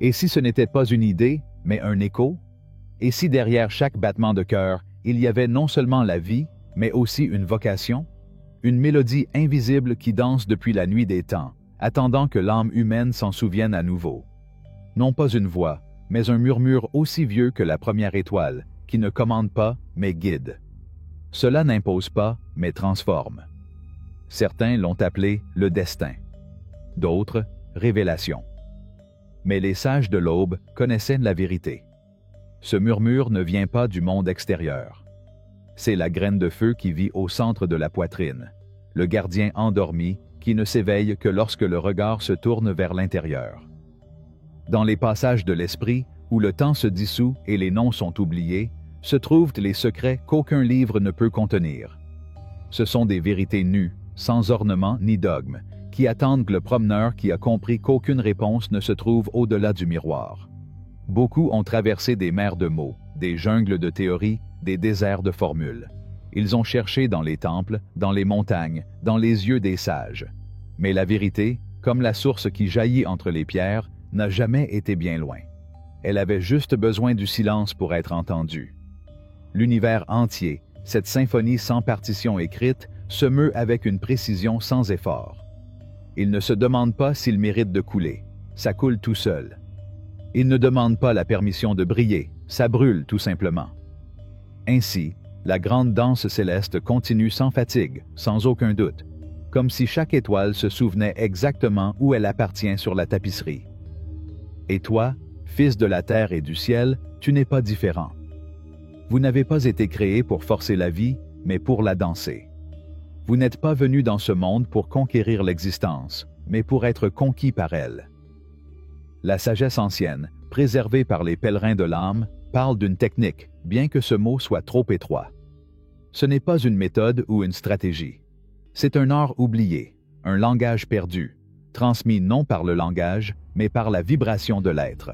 Et si ce n'était pas une idée, mais un écho? Et si derrière chaque battement de cœur, il y avait non seulement la vie, mais aussi une vocation? Une mélodie invisible qui danse depuis la nuit des temps, attendant que l'âme humaine s'en souvienne à nouveau. Non pas une voix, mais un murmure aussi vieux que la première étoile, qui ne commande pas, mais guide. Cela n'impose pas, mais transforme. Certains l'ont appelé le destin, d'autres révélation. Mais les sages de l'aube connaissaient la vérité. Ce murmure ne vient pas du monde extérieur. C'est la graine de feu qui vit au centre de la poitrine, le gardien endormi qui ne s'éveille que lorsque le regard se tourne vers l'intérieur. Dans les passages de l'esprit, où le temps se dissout et les noms sont oubliés, se trouvent les secrets qu'aucun livre ne peut contenir. Ce sont des vérités nues, sans ornement ni dogme, qui attendent le promeneur qui a compris qu'aucune réponse ne se trouve au-delà du miroir. Beaucoup ont traversé des mers de mots, des jungles de théories, des déserts de formules. Ils ont cherché dans les temples, dans les montagnes, dans les yeux des sages. Mais la vérité, comme la source qui jaillit entre les pierres, n'a jamais été bien loin. Elle avait juste besoin du silence pour être entendue. L'univers entier, cette symphonie sans partition écrite, se meut avec une précision sans effort. Il ne se demande pas s'il mérite de couler, ça coule tout seul. Il ne demande pas la permission de briller, ça brûle tout simplement. Ainsi, la grande danse céleste continue sans fatigue, sans aucun doute, comme si chaque étoile se souvenait exactement où elle appartient sur la tapisserie. Et toi, fils de la terre et du ciel, tu n'es pas différent. Vous n'avez pas été créé pour forcer la vie, mais pour la danser. Vous n'êtes pas venu dans ce monde pour conquérir l'existence, mais pour être conquis par elle. La sagesse ancienne, préservée par les pèlerins de l'âme, parle d'une technique, bien que ce mot soit trop étroit. Ce n'est pas une méthode ou une stratégie. C'est un art oublié, un langage perdu, transmis non par le langage, mais par la vibration de l'être.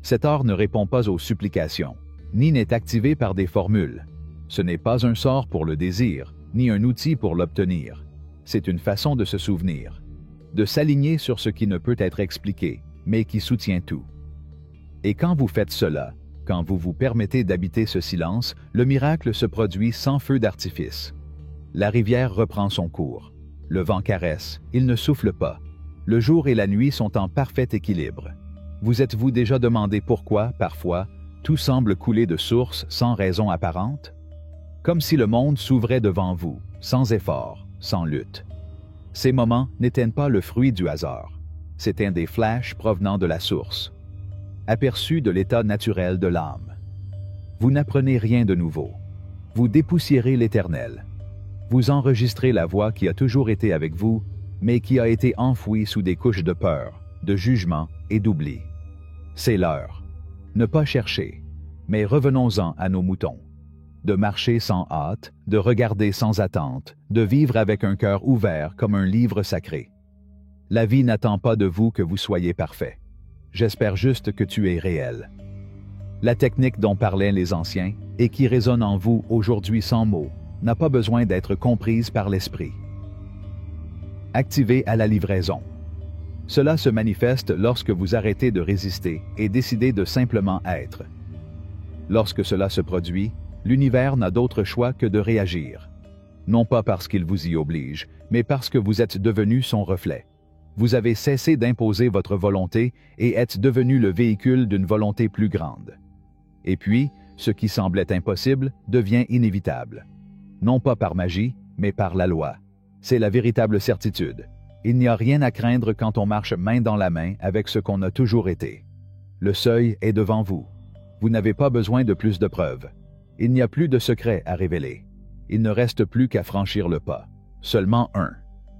Cet art ne répond pas aux supplications, ni n'est activé par des formules. Ce n'est pas un sort pour le désir, ni un outil pour l'obtenir. C'est une façon de se souvenir, de s'aligner sur ce qui ne peut être expliqué, mais qui soutient tout. Et quand vous faites cela, quand vous vous permettez d'habiter ce silence, le miracle se produit sans feu d'artifice. La rivière reprend son cours. Le vent caresse, il ne souffle pas. Le jour et la nuit sont en parfait équilibre. Vous êtes-vous déjà demandé pourquoi, parfois, tout semble couler de source sans raison apparente? Comme si le monde s'ouvrait devant vous, sans effort, sans lutte. Ces moments n'étaient pas le fruit du hasard. C'étaient des flashs provenant de la source, aperçus de l'état naturel de l'âme. Vous n'apprenez rien de nouveau. Vous dépoussiérez l'éternel. Vous enregistrez la voix qui a toujours été avec vous, mais qui a été enfouie sous des couches de peur, de jugement et d'oubli. C'est l'heure. Ne pas chercher, mais revenons-en à nos moutons. De marcher sans hâte, de regarder sans attente, de vivre avec un cœur ouvert comme un livre sacré. La vie n'attend pas de vous que vous soyez parfait. J'espère juste que tu es réel. La technique dont parlaient les anciens, et qui résonne en vous aujourd'hui sans mots, n'a pas besoin d'être comprise par l'esprit. Activez à la livraison. Cela se manifeste lorsque vous arrêtez de résister et décidez de simplement être. Lorsque cela se produit, l'univers n'a d'autre choix que de réagir. Non pas parce qu'il vous y oblige, mais parce que vous êtes devenu son reflet. Vous avez cessé d'imposer votre volonté et êtes devenu le véhicule d'une volonté plus grande. Et puis, ce qui semblait impossible devient inévitable. Non pas par magie, mais par la loi. C'est la véritable certitude. Il n'y a rien à craindre quand on marche main dans la main avec ce qu'on a toujours été. Le seuil est devant vous. Vous n'avez pas besoin de plus de preuves. Il n'y a plus de secret à révéler. Il ne reste plus qu'à franchir le pas. Seulement un.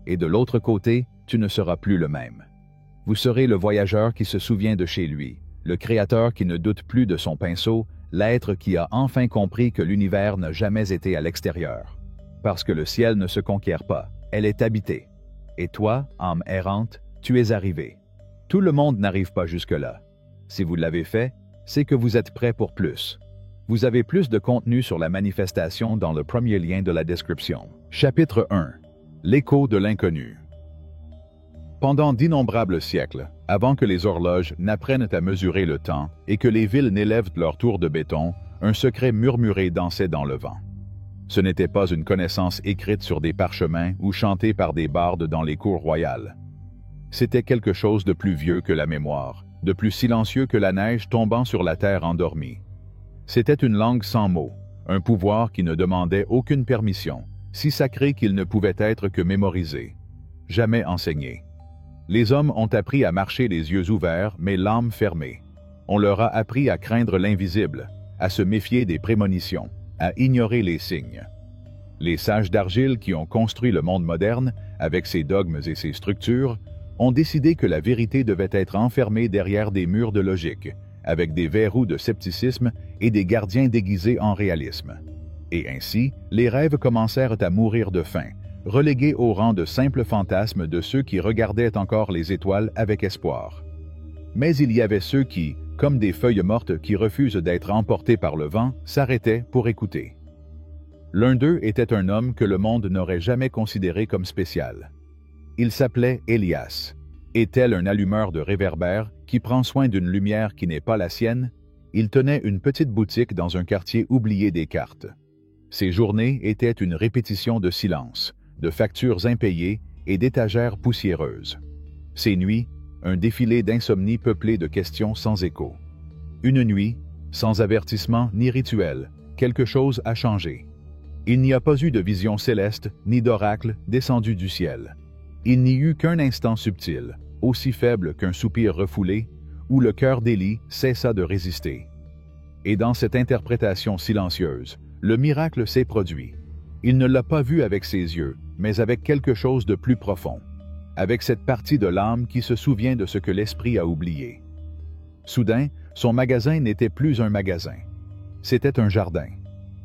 Et de l'autre côté, tu ne seras plus le même. Vous serez le voyageur qui se souvient de chez lui, le créateur qui ne doute plus de son pinceau, l'être qui a enfin compris que l'univers n'a jamais été à l'extérieur. Parce que le ciel ne se conquiert pas, elle est habitée. Et toi, âme errante, tu es arrivé. Tout le monde n'arrive pas jusque-là. Si vous l'avez fait, c'est que vous êtes prêt pour plus. Vous avez plus de contenu sur la manifestation dans le premier lien de la description. Chapitre 1. L'écho de l'inconnu. Pendant d'innombrables siècles, avant que les horloges n'apprennent à mesurer le temps et que les villes n'élèvent leurs tours de béton, un secret murmuré dansait dans le vent. Ce n'était pas une connaissance écrite sur des parchemins ou chantée par des bardes dans les cours royales. C'était quelque chose de plus vieux que la mémoire, de plus silencieux que la neige tombant sur la terre endormie. C'était une langue sans mots, un pouvoir qui ne demandait aucune permission, si sacré qu'il ne pouvait être que mémorisé, jamais enseigné. Les hommes ont appris à marcher les yeux ouverts, mais l'âme fermée. On leur a appris à craindre l'invisible, à se méfier des prémonitions, à ignorer les signes. Les sages d'argile qui ont construit le monde moderne, avec ses dogmes et ses structures, ont décidé que la vérité devait être enfermée derrière des murs de logique, avec des verrous de scepticisme et des gardiens déguisés en réalisme. Et ainsi, les rêves commencèrent à mourir de faim, relégués au rang de simples fantasmes de ceux qui regardaient encore les étoiles avec espoir. Mais il y avait ceux qui, comme des feuilles mortes qui refusent d'être emportées par le vent, s'arrêtaient pour écouter. L'un d'eux était un homme que le monde n'aurait jamais considéré comme spécial. Il s'appelait Élias, et tel un allumeur de réverbères qui prend soin d'une lumière qui n'est pas la sienne, il tenait une petite boutique dans un quartier oublié des cartes. Ses journées étaient une répétition de silence, de factures impayées et d'étagères poussiéreuses. Ses nuits, un défilé d'insomnie peuplé de questions sans écho. Une nuit, sans avertissement ni rituel, quelque chose a changé. Il n'y a pas eu de vision céleste ni d'oracle descendu du ciel. Il n'y eut qu'un instant subtil, aussi faible qu'un soupir refoulé, où le cœur d'Élie cessa de résister. Et dans cette interprétation silencieuse, le miracle s'est produit. Il ne l'a pas vu avec ses yeux, mais avec quelque chose de plus profond, avec cette partie de l'âme qui se souvient de ce que l'esprit a oublié. Soudain, son magasin n'était plus un magasin. C'était un jardin,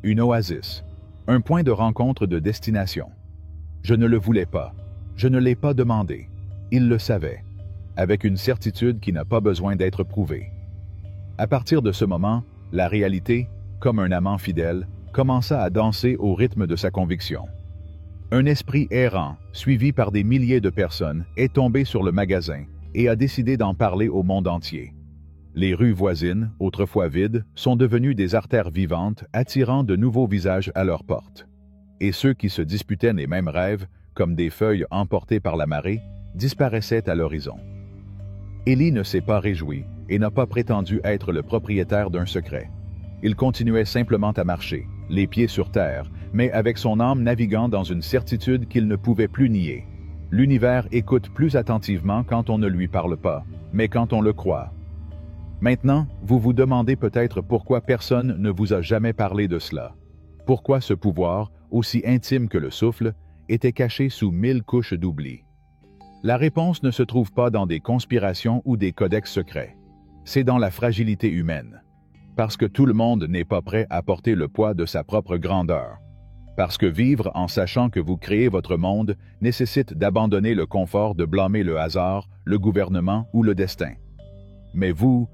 une oasis, un point de rencontre de destination. Je ne le voulais pas, je ne l'ai pas demandé. Il le savait, avec une certitude qui n'a pas besoin d'être prouvée. À partir de ce moment, la réalité, comme un amant fidèle, commença à danser au rythme de sa conviction. Un esprit errant, suivi par des milliers de personnes, est tombé sur le magasin et a décidé d'en parler au monde entier. Les rues voisines, autrefois vides, sont devenues des artères vivantes, attirant de nouveaux visages à leurs portes. Et ceux qui se disputaient les mêmes rêves, comme des feuilles emportées par la marée, disparaissaient à l'horizon. Élie ne s'est pas réjoui et n'a pas prétendu être le propriétaire d'un secret. Il continuait simplement à marcher, les pieds sur terre, mais avec son âme naviguant dans une certitude qu'il ne pouvait plus nier. L'univers écoute plus attentivement quand on ne lui parle pas, mais quand on le croit. Maintenant, vous vous demandez peut-être pourquoi personne ne vous a jamais parlé de cela. Pourquoi ce pouvoir, aussi intime que le souffle, était caché sous 1000 couches d'oubli. La réponse ne se trouve pas dans des conspirations ou des codex secrets. C'est dans la fragilité humaine. Parce que tout le monde n'est pas prêt à porter le poids de sa propre grandeur. Parce que vivre en sachant que vous créez votre monde nécessite d'abandonner le confort de blâmer le hasard, le gouvernement ou le destin. Mais vous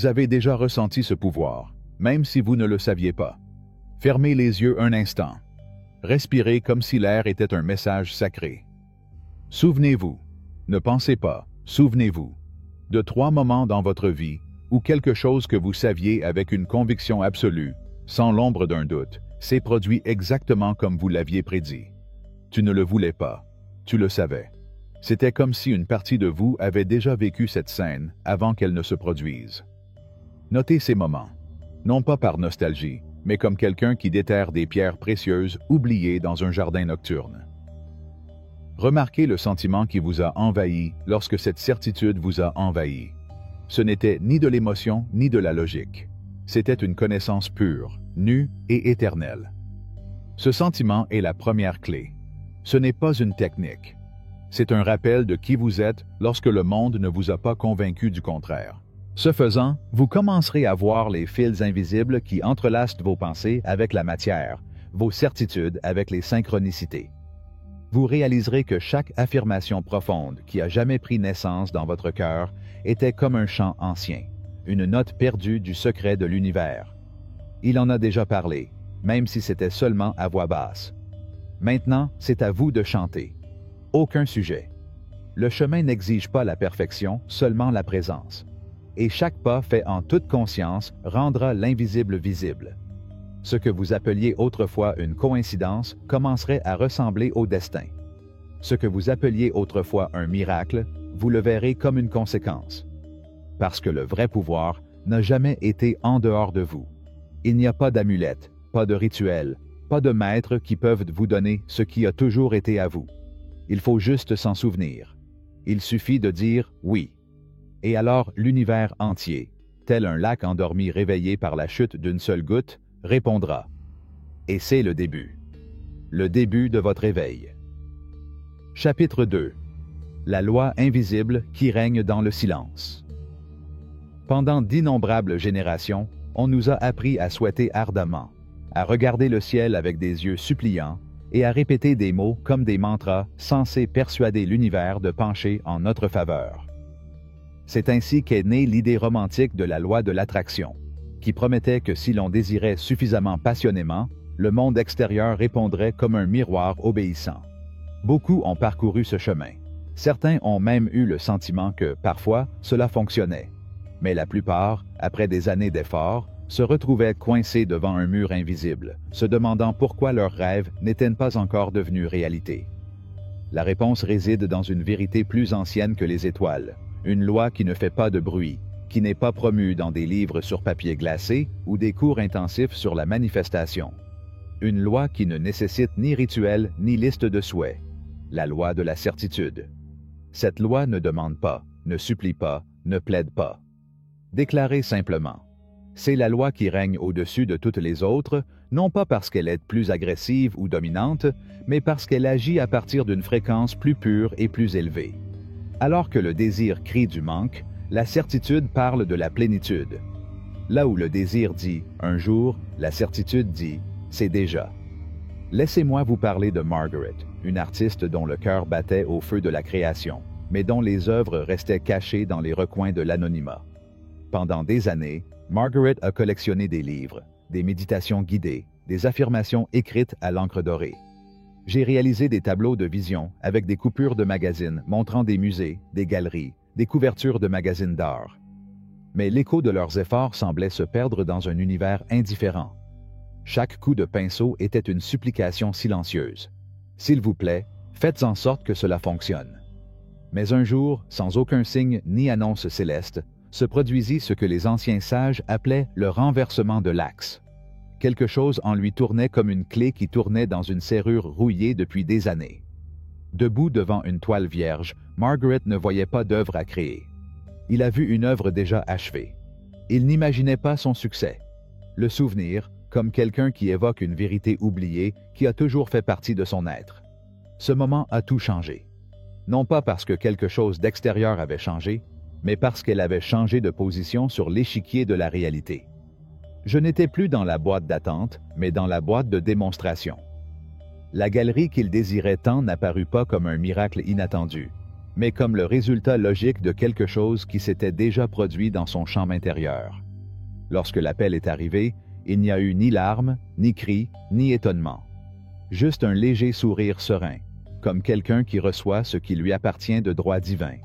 avez déjà ressenti ce pouvoir, même si vous ne le saviez pas. Fermez les yeux un instant. Respirez comme si l'air était un message sacré. Souvenez-vous, ne pensez pas, souvenez-vous, de 3 moments dans votre vie où quelque chose que vous saviez avec une conviction absolue, sans l'ombre d'un doute, s'est produit exactement comme vous l'aviez prédit. Tu ne le voulais pas, tu le savais. C'était comme si une partie de vous avait déjà vécu cette scène avant qu'elle ne se produise. Notez ces moments, non pas par nostalgie, mais comme quelqu'un qui déterre des pierres précieuses oubliées dans un jardin nocturne. Remarquez le sentiment qui vous a envahi lorsque cette certitude vous a envahi. Ce n'était ni de l'émotion ni de la logique. C'était une connaissance pure, nue et éternelle. Ce sentiment est la première clé. Ce n'est pas une technique. C'est un rappel de qui vous êtes lorsque le monde ne vous a pas convaincu du contraire. Ce faisant, vous commencerez à voir les fils invisibles qui entrelacent vos pensées avec la matière, vos certitudes avec les synchronicités. Vous réaliserez que chaque affirmation profonde qui a jamais pris naissance dans votre cœur était comme un chant ancien, une note perdue du secret de l'univers. Il en a déjà parlé, même si c'était seulement à voix basse. Maintenant, c'est à vous de chanter. Aucun sujet. Le chemin n'exige pas la perfection, seulement la présence. Et chaque pas fait en toute conscience rendra l'invisible visible. Ce que vous appeliez autrefois une coïncidence commencerait à ressembler au destin. Ce que vous appeliez autrefois un miracle, vous le verrez comme une conséquence. Parce que le vrai pouvoir n'a jamais été en dehors de vous. Il n'y a pas d'amulette, pas de rituel, pas de maître qui peuvent vous donner ce qui a toujours été à vous. Il faut juste s'en souvenir. Il suffit de dire « oui ». Et alors l'univers entier, tel un lac endormi réveillé par la chute d'une seule goutte, répondra. Et c'est le début. Le début de votre éveil. Chapitre 2. La loi invisible qui règne dans le silence. Pendant d'innombrables générations, on nous a appris à souhaiter ardemment, à regarder le ciel avec des yeux suppliants et à répéter des mots comme des mantras censés persuader l'univers de pencher en notre faveur. C'est ainsi qu'est née l'idée romantique de la loi de l'attraction, qui promettait que si l'on désirait suffisamment passionnément, le monde extérieur répondrait comme un miroir obéissant. Beaucoup ont parcouru ce chemin. Certains ont même eu le sentiment que, parfois, cela fonctionnait. Mais la plupart, après des années d'efforts, se retrouvaient coincés devant un mur invisible, se demandant pourquoi leurs rêves n'étaient pas encore devenus réalité. La réponse réside dans une vérité plus ancienne que les étoiles, une loi qui ne fait pas de bruit, qui n'est pas promue dans des livres sur papier glacé ou des cours intensifs sur la manifestation. Une loi qui ne nécessite ni rituel ni liste de souhaits. La loi de la certitude. Cette loi ne demande pas, ne supplie pas, ne plaide pas. Déclarée simplement. C'est la loi qui règne au-dessus de toutes les autres, non pas parce qu'elle est plus agressive ou dominante, mais parce qu'elle agit à partir d'une fréquence plus pure et plus élevée. Alors que le désir crie du manque, la certitude parle de la plénitude. Là où le désir dit « un jour », la certitude dit « c'est déjà ». Laissez-moi vous parler de Margaret, une artiste dont le cœur battait au feu de la création, mais dont les œuvres restaient cachées dans les recoins de l'anonymat. Pendant des années, Margaret a collectionné des livres, des méditations guidées, des affirmations écrites à l'encre dorée. J'ai réalisé des tableaux de vision avec des coupures de magazines montrant des musées, des galeries, des couvertures de magazines d'art. Mais l'écho de leurs efforts semblait se perdre dans un univers indifférent. Chaque coup de pinceau était une supplication silencieuse. S'il vous plaît, faites en sorte que cela fonctionne. Mais un jour, sans aucun signe ni annonce céleste, se produisit ce que les anciens sages appelaient le renversement de l'axe. Quelque chose en lui tournait comme une clé qui tournait dans une serrure rouillée depuis des années. Debout devant une toile vierge, Margaret ne voyait pas d'œuvre à créer. Il a vu une œuvre déjà achevée. Il n'imaginait pas son succès. Le souvenir, comme quelqu'un qui évoque une vérité oubliée qui a toujours fait partie de son être. Ce moment a tout changé. Non pas parce que quelque chose d'extérieur avait changé, mais parce qu'elle avait changé de position sur l'échiquier de la réalité. Je n'étais plus dans la boîte d'attente, mais dans la boîte de démonstration. La galerie qu'il désirait tant n'apparut pas comme un miracle inattendu, mais comme le résultat logique de quelque chose qui s'était déjà produit dans son champ intérieur. Lorsque l'appel est arrivé, il n'y a eu ni larmes, ni cris, ni étonnement. Juste un léger sourire serein, comme quelqu'un qui reçoit ce qui lui appartient de droit divin.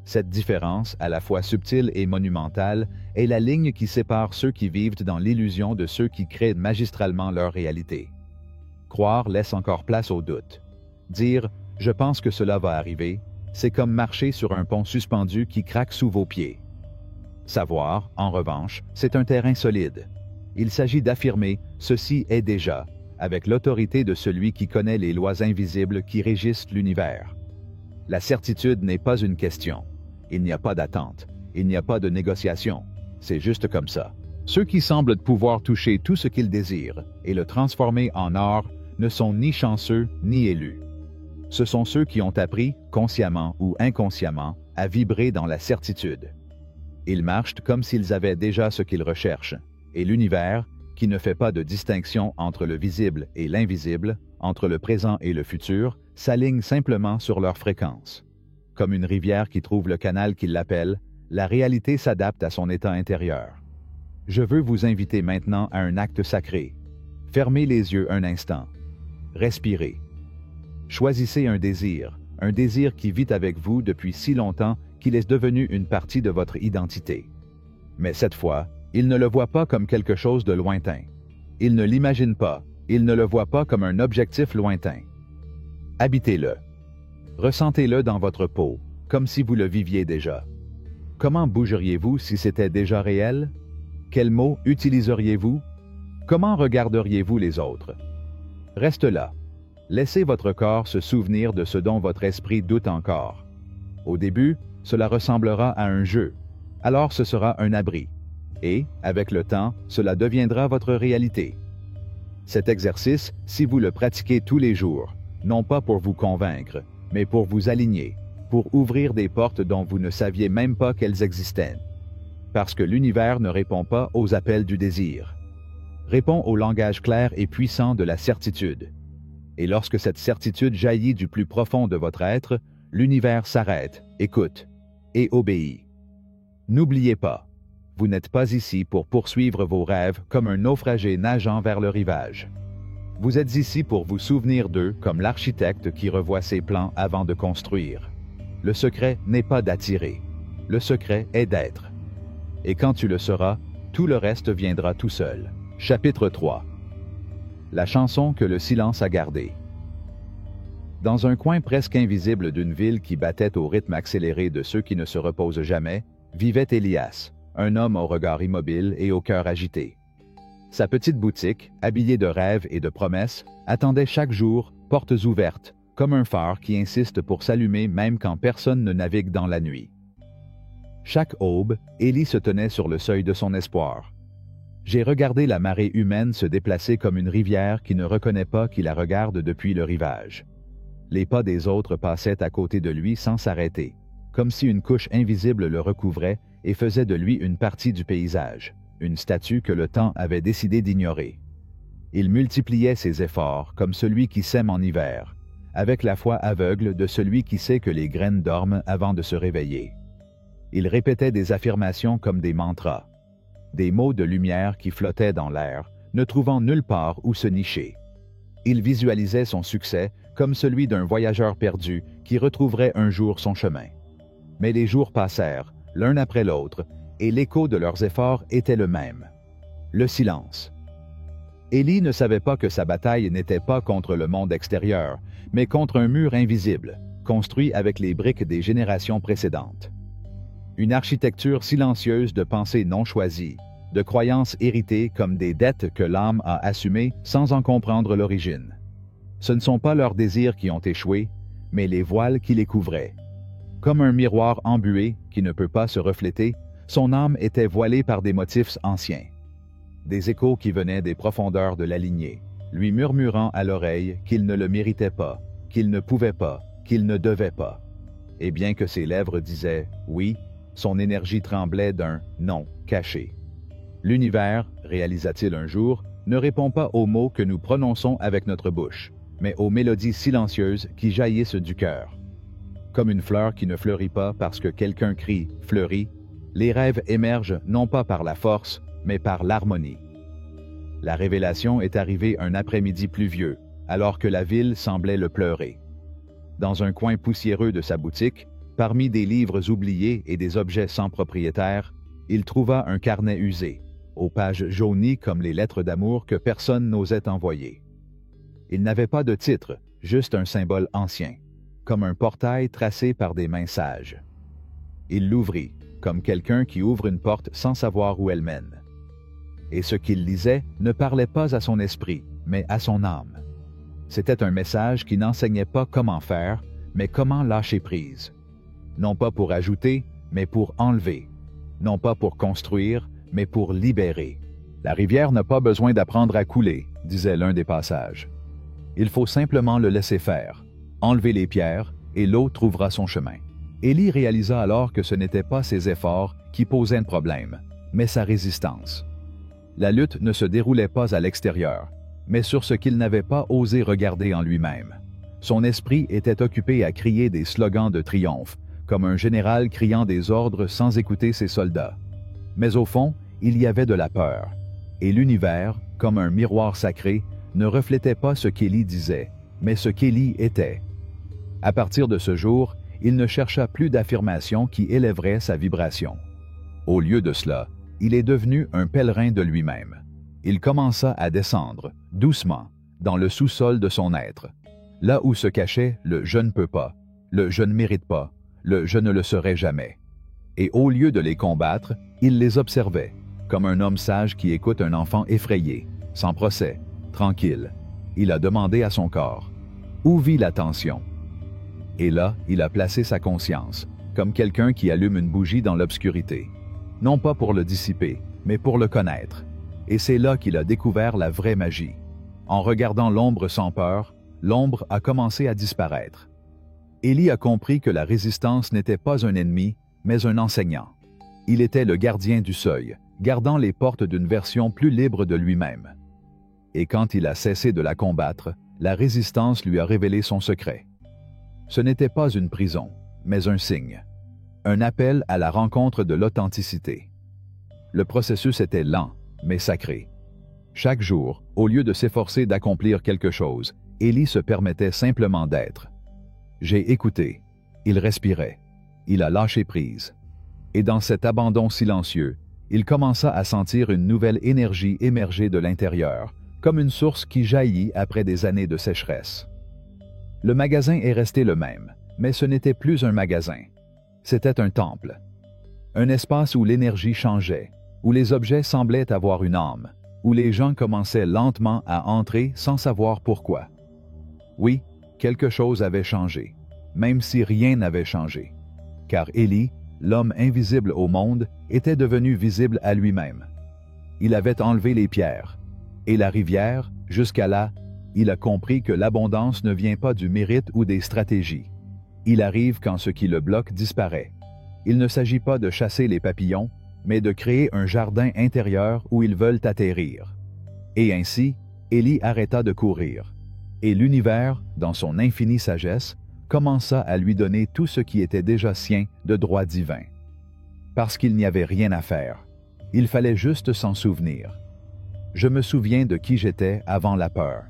Cette différence, à la fois subtile et monumentale, est la ligne qui sépare ceux qui vivent dans l'illusion de ceux qui créent magistralement leur réalité. Croire laisse encore place au doute. Dire « je pense que cela va arriver », c'est comme marcher sur un pont suspendu qui craque sous vos pieds. Savoir, en revanche, c'est un terrain solide. Il s'agit d'affirmer « ceci est déjà », avec l'autorité de celui qui connaît les lois invisibles qui régissent l'univers. La certitude n'est pas une question. Il n'y a pas d'attente. Il n'y a pas de négociation. C'est juste comme ça. Ceux qui semblent pouvoir toucher tout ce qu'ils désirent et le transformer en or ne sont ni chanceux ni élus. Ce sont ceux qui ont appris, consciemment ou inconsciemment, à vibrer dans la certitude. Ils marchent comme s'ils avaient déjà ce qu'ils recherchent, et l'univers, qui ne fait pas de distinction entre le visible et l'invisible, entre le présent et le futur, s'aligne simplement sur leur fréquence. Comme une rivière qui trouve le canal qui l'appelle, la réalité s'adapte à son état intérieur. Je veux vous inviter maintenant à un acte sacré. Fermez les yeux un instant. Respirez. Choisissez un désir, un désir qui vit avec vous depuis si longtemps qu'il est devenu une partie de votre identité. Mais cette fois, il ne le voit pas comme quelque chose de lointain. Il ne l'imagine pas, il ne le voit pas comme un objectif lointain. Habitez-le. Ressentez-le dans votre peau, comme si vous le viviez déjà. Comment bougeriez-vous si c'était déjà réel? Quels mots utiliseriez-vous? Comment regarderiez-vous les autres? Reste là. Laissez votre corps se souvenir de ce dont votre esprit doute encore. Au début, cela ressemblera à un jeu. Alors ce sera un abri. Et, avec le temps, cela deviendra votre réalité. Cet exercice, si vous le pratiquez tous les jours, non pas pour vous convaincre, mais pour vous aligner, pour ouvrir des portes dont vous ne saviez même pas qu'elles existaient. Parce que l'univers ne répond pas aux appels du désir. Répond au langage clair et puissant de la certitude. Et lorsque cette certitude jaillit du plus profond de votre être, l'univers s'arrête, écoute et obéit. N'oubliez pas, vous n'êtes pas ici pour poursuivre vos rêves comme un naufragé nageant vers le rivage. Vous êtes ici pour vous souvenir d'eux comme l'architecte qui revoit ses plans avant de construire. Le secret n'est pas d'attirer. Le secret est d'être. Et quand tu le sauras, tout le reste viendra tout seul. Chapitre 3. La chanson que le silence a gardée. Dans un coin presque invisible d'une ville qui battait au rythme accéléré de ceux qui ne se reposent jamais, vivait Elias, un homme au regard immobile et au cœur agité. Sa petite boutique, habillée de rêves et de promesses, attendait chaque jour, portes ouvertes, comme un phare qui insiste pour s'allumer même quand personne ne navigue dans la nuit. Chaque aube, Élie se tenait sur le seuil de son espoir. J'ai regardé la marée humaine se déplacer comme une rivière qui ne reconnaît pas qui la regarde depuis le rivage. Les pas des autres passaient à côté de lui sans s'arrêter, comme si une couche invisible le recouvrait et faisait de lui une partie du paysage, une statue que le temps avait décidé d'ignorer. Il multipliait ses efforts comme celui qui sème en hiver, avec la foi aveugle de celui qui sait que les graines dorment avant de se réveiller. Il répétait des affirmations comme des mantras, des mots de lumière qui flottaient dans l'air, ne trouvant nulle part où se nicher. Il visualisait son succès comme celui d'un voyageur perdu qui retrouverait un jour son chemin. Mais les jours passèrent, l'un après l'autre, et l'écho de leurs efforts était le même. Le silence. Élie ne savait pas que sa bataille n'était pas contre le monde extérieur, mais contre un mur invisible, construit avec les briques des générations précédentes. Une architecture silencieuse de pensées non choisies, de croyances héritées comme des dettes que l'âme a assumées sans en comprendre l'origine. Ce ne sont pas leurs désirs qui ont échoué, mais les voiles qui les couvraient. Comme un miroir embué qui ne peut pas se refléter, son âme était voilée par des motifs anciens. Des échos qui venaient des profondeurs de la lignée, lui murmurant à l'oreille qu'il ne le méritait pas, qu'il ne pouvait pas, qu'il ne devait pas. Et bien que ses lèvres disaient « oui », son énergie tremblait d'un « non » caché. L'univers, réalisa-t-il un jour, ne répond pas aux mots que nous prononçons avec notre bouche, mais aux mélodies silencieuses qui jaillissent du cœur. Comme une fleur qui ne fleurit pas parce que quelqu'un crie « fleurit », les rêves émergent non pas par la force, mais par l'harmonie. La révélation est arrivée un après-midi pluvieux, alors que la ville semblait le pleurer. Dans un coin poussiéreux de sa boutique, parmi des livres oubliés et des objets sans propriétaire, il trouva un carnet usé, aux pages jaunies comme les lettres d'amour que personne n'osait envoyer. Il n'avait pas de titre, juste un symbole ancien, comme un portail tracé par des mains sages. Il l'ouvrit, comme quelqu'un qui ouvre une porte sans savoir où elle mène. Et ce qu'il lisait ne parlait pas à son esprit, mais à son âme. C'était un message qui n'enseignait pas comment faire, mais comment lâcher prise. Non pas pour ajouter, mais pour enlever. Non pas pour construire, mais pour libérer. La rivière n'a pas besoin d'apprendre à couler, disait l'un des passages. Il faut simplement le laisser faire, enlever les pierres, et l'eau trouvera son chemin. Élie réalisa alors que ce n'étaient pas ses efforts qui posaient un problème, mais sa résistance. La lutte ne se déroulait pas à l'extérieur, mais sur ce qu'il n'avait pas osé regarder en lui-même. Son esprit était occupé à crier des slogans de triomphe, comme un général criant des ordres sans écouter ses soldats. Mais au fond, il y avait de la peur, et l'univers, comme un miroir sacré, ne reflétait pas ce qu'Élie disait, mais ce qu'Élie était. À partir de ce jour, il ne chercha plus d'affirmations qui élèveraient sa vibration. Au lieu de cela, il est devenu un pèlerin de lui-même. Il commença à descendre, doucement, dans le sous-sol de son être, là où se cachait le « je ne peux pas », le « je ne mérite pas », le « je ne le serai jamais ». Et au lieu de les combattre, il les observait, comme un homme sage qui écoute un enfant effrayé, sans procès, tranquille. Il a demandé à son corps « Où vit la tension ?» Et là, il a placé sa conscience, comme quelqu'un qui allume une bougie dans l'obscurité, non pas pour le dissiper, mais pour le connaître. Et c'est là qu'il a découvert la vraie magie. En regardant l'ombre sans peur, l'ombre a commencé à disparaître. Élie a compris que la résistance n'était pas un ennemi, mais un enseignant. Il était le gardien du seuil, gardant les portes d'une version plus libre de lui-même. Et quand il a cessé de la combattre, la résistance lui a révélé son secret. Ce n'était pas une prison, mais un signe. Un appel à la rencontre de l'authenticité. Le processus était lent, mais sacré. Chaque jour, au lieu de s'efforcer d'accomplir quelque chose, Élie se permettait simplement d'être. J'ai écouté. Il respirait. Il a lâché prise. Et dans cet abandon silencieux, il commença à sentir une nouvelle énergie émerger de l'intérieur, comme une source qui jaillit après des années de sécheresse. Le magasin est resté le même, mais ce n'était plus un magasin. C'était un temple. Un espace où l'énergie changeait, où les objets semblaient avoir une âme, où les gens commençaient lentement à entrer sans savoir pourquoi. Oui, quelque chose avait changé, même si rien n'avait changé. Car Élie, l'homme invisible au monde, était devenu visible à lui-même. Il avait enlevé les pierres. Et la rivière, jusqu'à là, il a compris que l'abondance ne vient pas du mérite ou des stratégies. Il arrive quand ce qui le bloque disparaît. Il ne s'agit pas de chasser les papillons, mais de créer un jardin intérieur où ils veulent atterrir. Et ainsi, Élie arrêta de courir. Et l'univers, dans son infinie sagesse, commença à lui donner tout ce qui était déjà sien de droit divin. Parce qu'il n'y avait rien à faire. Il fallait juste s'en souvenir. Je me souviens de qui j'étais avant la peur,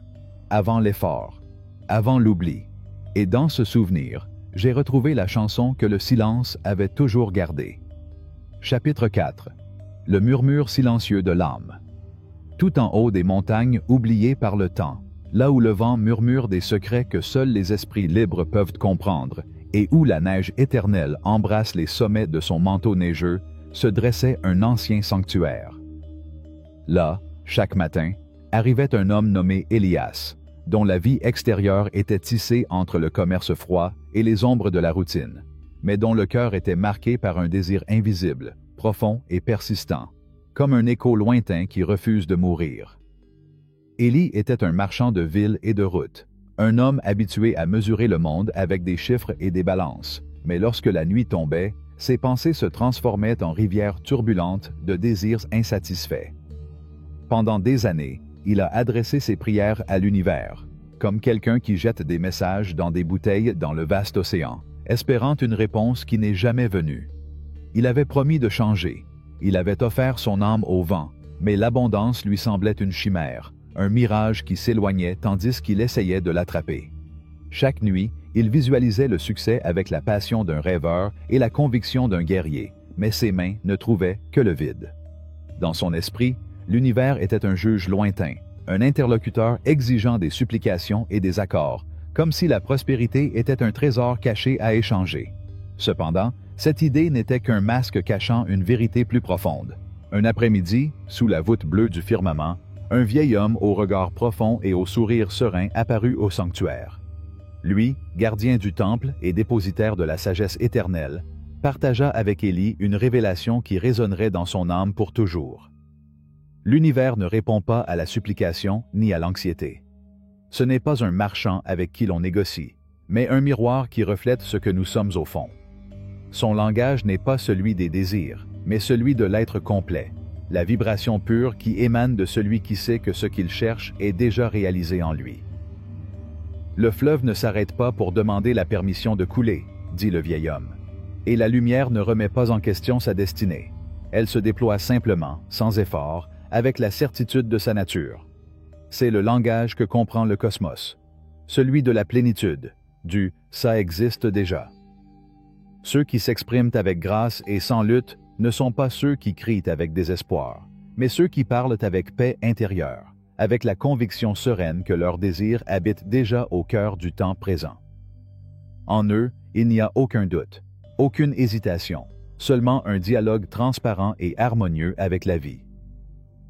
avant l'effort, avant l'oubli. Et dans ce souvenir, j'ai retrouvé la chanson que le silence avait toujours gardée. Chapitre 4. Le murmure silencieux de l'âme. Tout en haut des montagnes oubliées par le temps, là où le vent murmure des secrets que seuls les esprits libres peuvent comprendre, et où la neige éternelle embrasse les sommets de son manteau neigeux, se dressait un ancien sanctuaire. Là, chaque matin, arrivait un homme nommé Élias, dont la vie extérieure était tissée entre le commerce froid et les ombres de la routine, mais dont le cœur était marqué par un désir invisible, profond et persistant, comme un écho lointain qui refuse de mourir. Élie était un marchand de villes et de routes, un homme habitué à mesurer le monde avec des chiffres et des balances, mais lorsque la nuit tombait, ses pensées se transformaient en rivières turbulentes de désirs insatisfaits. Pendant des années, il a adressé ses prières à l'univers, comme quelqu'un qui jette des messages dans des bouteilles dans le vaste océan, espérant une réponse qui n'est jamais venue. Il avait promis de changer, il avait offert son âme au vent, mais l'abondance lui semblait une chimère, un mirage qui s'éloignait tandis qu'il essayait de l'attraper. Chaque nuit, il visualisait le succès avec la passion d'un rêveur et la conviction d'un guerrier, mais ses mains ne trouvaient que le vide. Dans son esprit, l'univers était un juge lointain, un interlocuteur exigeant des supplications et des accords, comme si la prospérité était un trésor caché à échanger. Cependant, cette idée n'était qu'un masque cachant une vérité plus profonde. Un après-midi, sous la voûte bleue du firmament, un vieil homme au regard profond et au sourire serein apparut au sanctuaire. Lui, gardien du temple et dépositaire de la sagesse éternelle, partagea avec Élie une révélation qui résonnerait dans son âme pour toujours. L'univers ne répond pas à la supplication ni à l'anxiété. Ce n'est pas un marchand avec qui l'on négocie, mais un miroir qui reflète ce que nous sommes au fond. Son langage n'est pas celui des désirs, mais celui de l'être complet, la vibration pure qui émane de celui qui sait que ce qu'il cherche est déjà réalisé en lui. Le fleuve ne s'arrête pas pour demander la permission de couler, dit le vieil homme, et la lumière ne remet pas en question sa destinée. Elle se déploie simplement, sans effort, avec la certitude de sa nature. C'est le langage que comprend le cosmos, celui de la plénitude, du « ça existe déjà ». Ceux qui s'expriment avec grâce et sans lutte ne sont pas ceux qui crient avec désespoir, mais ceux qui parlent avec paix intérieure, avec la conviction sereine que leur désir habite déjà au cœur du temps présent. En eux, il n'y a aucun doute, aucune hésitation, seulement un dialogue transparent et harmonieux avec la vie.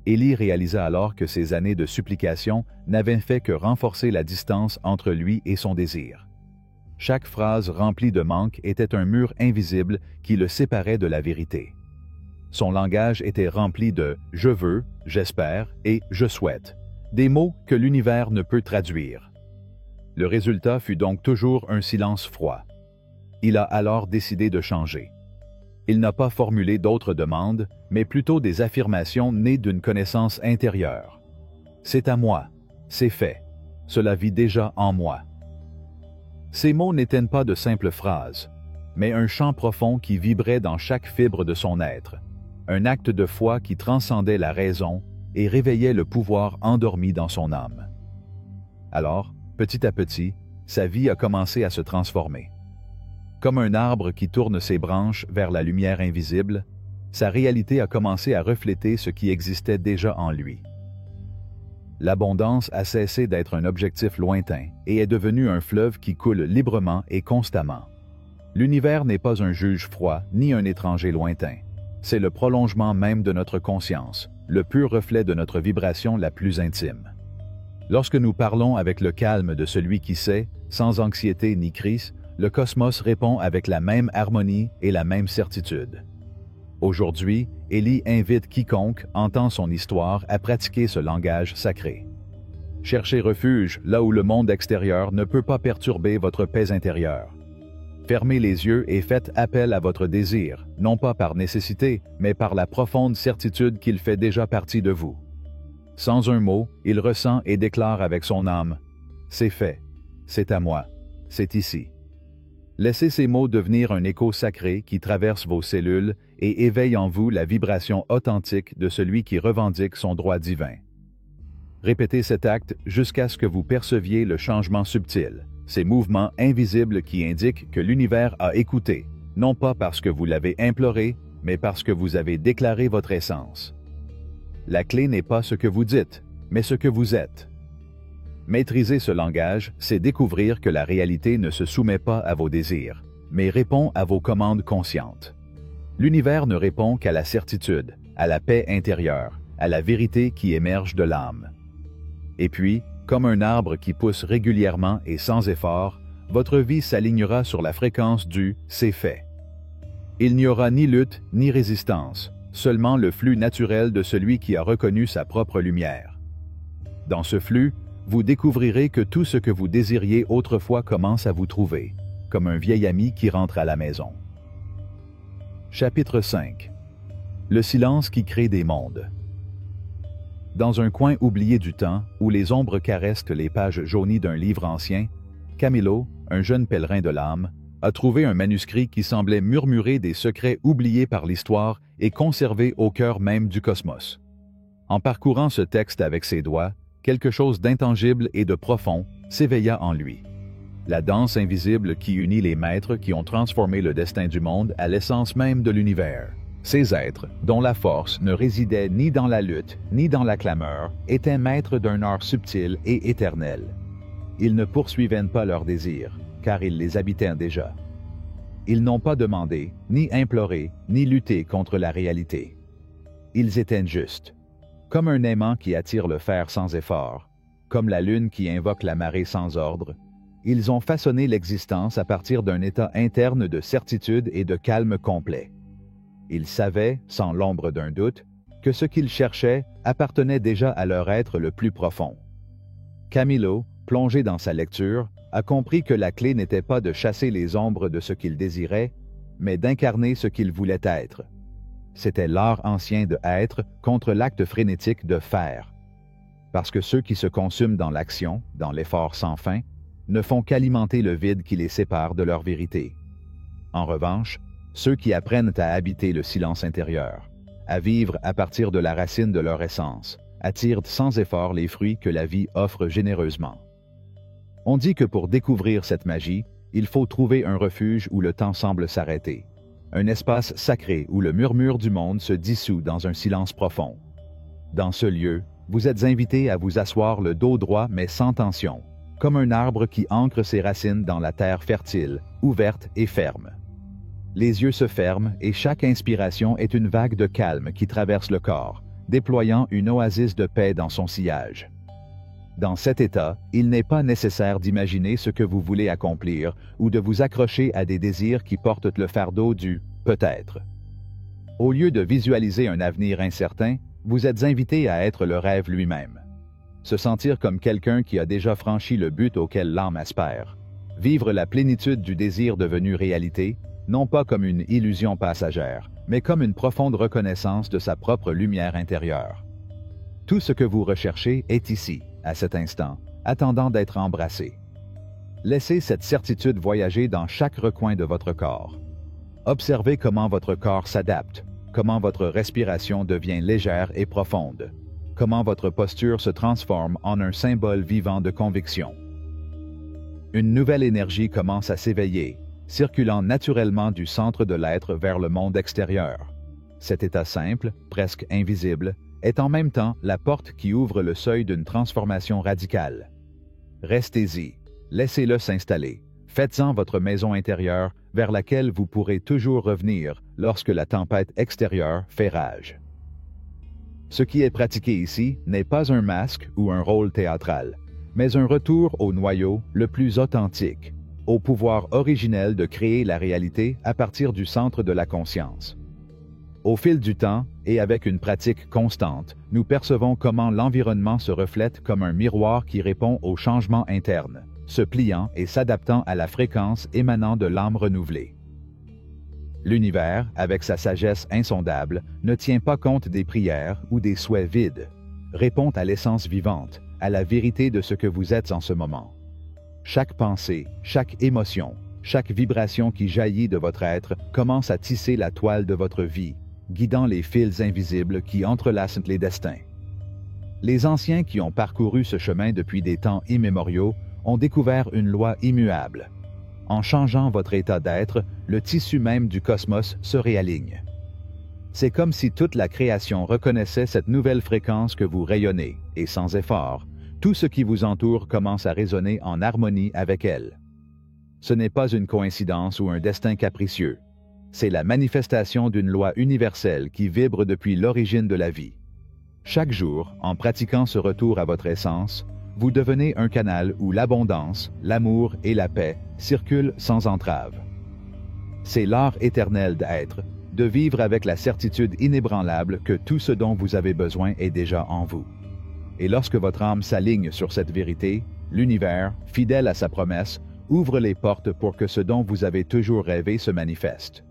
Élie réalisa alors que ses années de supplication n'avaient fait que renforcer la distance entre lui et son désir. Chaque phrase remplie de manque était un mur invisible qui le séparait de la vérité. Son langage était rempli de « je veux »,« j'espère » et « je souhaite », des mots que l'univers ne peut traduire. Le résultat fut donc toujours un silence froid. Il a alors décidé de changer. Il n'a pas formulé d'autres demandes, mais plutôt des affirmations nées d'une connaissance intérieure. « C'est à moi, c'est fait, cela vit déjà en moi ». Ces mots n'étaient pas de simples phrases, mais un chant profond qui vibrait dans chaque fibre de son être, un acte de foi qui transcendait la raison et réveillait le pouvoir endormi dans son âme. Alors, petit à petit, sa vie a commencé à se transformer. Comme un arbre qui tourne ses branches vers la lumière invisible, sa réalité a commencé à refléter ce qui existait déjà en lui. L'abondance a cessé d'être un objectif lointain et est devenue un fleuve qui coule librement et constamment. L'univers n'est pas un juge froid ni un étranger lointain. C'est le prolongement même de notre conscience, le pur reflet de notre vibration la plus intime. Lorsque nous parlons avec le calme de celui qui sait, sans anxiété ni crise, le cosmos répond avec la même harmonie et la même certitude. Aujourd'hui, Élie invite quiconque entend son histoire à pratiquer ce langage sacré. Cherchez refuge là où le monde extérieur ne peut pas perturber votre paix intérieure. Fermez les yeux et faites appel à votre désir, non pas par nécessité, mais par la profonde certitude qu'il fait déjà partie de vous. Sans un mot, il ressent et déclare avec son âme « C'est fait, c'est à moi, c'est ici ». Laissez ces mots devenir un écho sacré qui traverse vos cellules et éveille en vous la vibration authentique de celui qui revendique son droit divin. Répétez cet acte jusqu'à ce que vous perceviez le changement subtil, ces mouvements invisibles qui indiquent que l'univers a écouté, non pas parce que vous l'avez imploré, mais parce que vous avez déclaré votre essence. La clé n'est pas ce que vous dites, mais ce que vous êtes. Maîtriser ce langage, c'est découvrir que la réalité ne se soumet pas à vos désirs, mais répond à vos commandes conscientes. L'univers ne répond qu'à la certitude, à la paix intérieure, à la vérité qui émerge de l'âme. Et puis, comme un arbre qui pousse régulièrement et sans effort, votre vie s'alignera sur la fréquence du « c'est fait ». Il n'y aura ni lutte ni résistance, seulement le flux naturel de celui qui a reconnu sa propre lumière. Dans ce flux, vous découvrirez que tout ce que vous désiriez autrefois commence à vous trouver, comme un vieil ami qui rentre à la maison. Chapitre 5. Le silence qui crée des mondes. Dans un coin oublié du temps, où les ombres caressent les pages jaunies d'un livre ancien, Camilo, un jeune pèlerin de l'âme, a trouvé un manuscrit qui semblait murmurer des secrets oubliés par l'histoire et conservés au cœur même du cosmos. En parcourant ce texte avec ses doigts, quelque chose d'intangible et de profond s'éveilla en lui. La danse invisible qui unit les maîtres qui ont transformé le destin du monde à l'essence même de l'univers. Ces êtres, dont la force ne résidait ni dans la lutte, ni dans la clameur, étaient maîtres d'un art subtil et éternel. Ils ne poursuivaient pas leurs désirs, car ils les habitaient déjà. Ils n'ont pas demandé, ni imploré, ni lutté contre la réalité. Ils étaient justes. Comme un aimant qui attire le fer sans effort, comme la lune qui invoque la marée sans ordre, ils ont façonné l'existence à partir d'un état interne de certitude et de calme complet. Ils savaient, sans l'ombre d'un doute, que ce qu'ils cherchaient appartenait déjà à leur être le plus profond. Camilo, plongé dans sa lecture, a compris que la clé n'était pas de chasser les ombres de ce qu'il désirait, mais d'incarner ce qu'il voulait être. C'était l'art ancien de être contre l'acte frénétique de faire. Parce que ceux qui se consument dans l'action, dans l'effort sans fin, ne font qu'alimenter le vide qui les sépare de leur vérité. En revanche, ceux qui apprennent à habiter le silence intérieur, à vivre à partir de la racine de leur essence, attirent sans effort les fruits que la vie offre généreusement. On dit que pour découvrir cette magie, il faut trouver un refuge où le temps semble s'arrêter. Un espace sacré où le murmure du monde se dissout dans un silence profond. Dans ce lieu, vous êtes invité à vous asseoir le dos droit mais sans tension, comme un arbre qui ancre ses racines dans la terre fertile, ouverte et ferme. Les yeux se ferment et chaque inspiration est une vague de calme qui traverse le corps, déployant une oasis de paix dans son sillage. Dans cet état, il n'est pas nécessaire d'imaginer ce que vous voulez accomplir ou de vous accrocher à des désirs qui portent le fardeau du « peut-être ». Au lieu de visualiser un avenir incertain, vous êtes invité à être le rêve lui-même. Se sentir comme quelqu'un qui a déjà franchi le but auquel l'âme aspire. Vivre la plénitude du désir devenu réalité, non pas comme une illusion passagère, mais comme une profonde reconnaissance de sa propre lumière intérieure. Tout ce que vous recherchez est ici, à cet instant, attendant d'être embrassé. Laissez cette certitude voyager dans chaque recoin de votre corps. Observez comment votre corps s'adapte, comment votre respiration devient légère et profonde, comment votre posture se transforme en un symbole vivant de conviction. Une nouvelle énergie commence à s'éveiller, circulant naturellement du centre de l'être vers le monde extérieur. Cet état simple, presque invisible, est en même temps la porte qui ouvre le seuil d'une transformation radicale. Restez-y, laissez-le s'installer, faites-en votre maison intérieure vers laquelle vous pourrez toujours revenir lorsque la tempête extérieure fait rage. Ce qui est pratiqué ici n'est pas un masque ou un rôle théâtral, mais un retour au noyau le plus authentique, au pouvoir originel de créer la réalité à partir du centre de la conscience. Au fil du temps, et avec une pratique constante, nous percevons comment l'environnement se reflète comme un miroir qui répond aux changements internes, se pliant et s'adaptant à la fréquence émanant de l'âme renouvelée. L'univers, avec sa sagesse insondable, ne tient pas compte des prières ou des souhaits vides, répond à l'essence vivante, à la vérité de ce que vous êtes en ce moment. Chaque pensée, chaque émotion, chaque vibration qui jaillit de votre être commence à tisser la toile de votre vie, guidant les fils invisibles qui entrelacent les destins. Les anciens qui ont parcouru ce chemin depuis des temps immémoriaux ont découvert une loi immuable. En changeant votre état d'être, le tissu même du cosmos se réaligne. C'est comme si toute la création reconnaissait cette nouvelle fréquence que vous rayonnez, et sans effort, tout ce qui vous entoure commence à résonner en harmonie avec elle. Ce n'est pas une coïncidence ou un destin capricieux. C'est la manifestation d'une loi universelle qui vibre depuis l'origine de la vie. Chaque jour, en pratiquant ce retour à votre essence, vous devenez un canal où l'abondance, l'amour et la paix circulent sans entrave. C'est l'art éternel d'être, de vivre avec la certitude inébranlable que tout ce dont vous avez besoin est déjà en vous. Et lorsque votre âme s'aligne sur cette vérité, l'univers, fidèle à sa promesse, ouvre les portes pour que ce dont vous avez toujours rêvé se manifeste.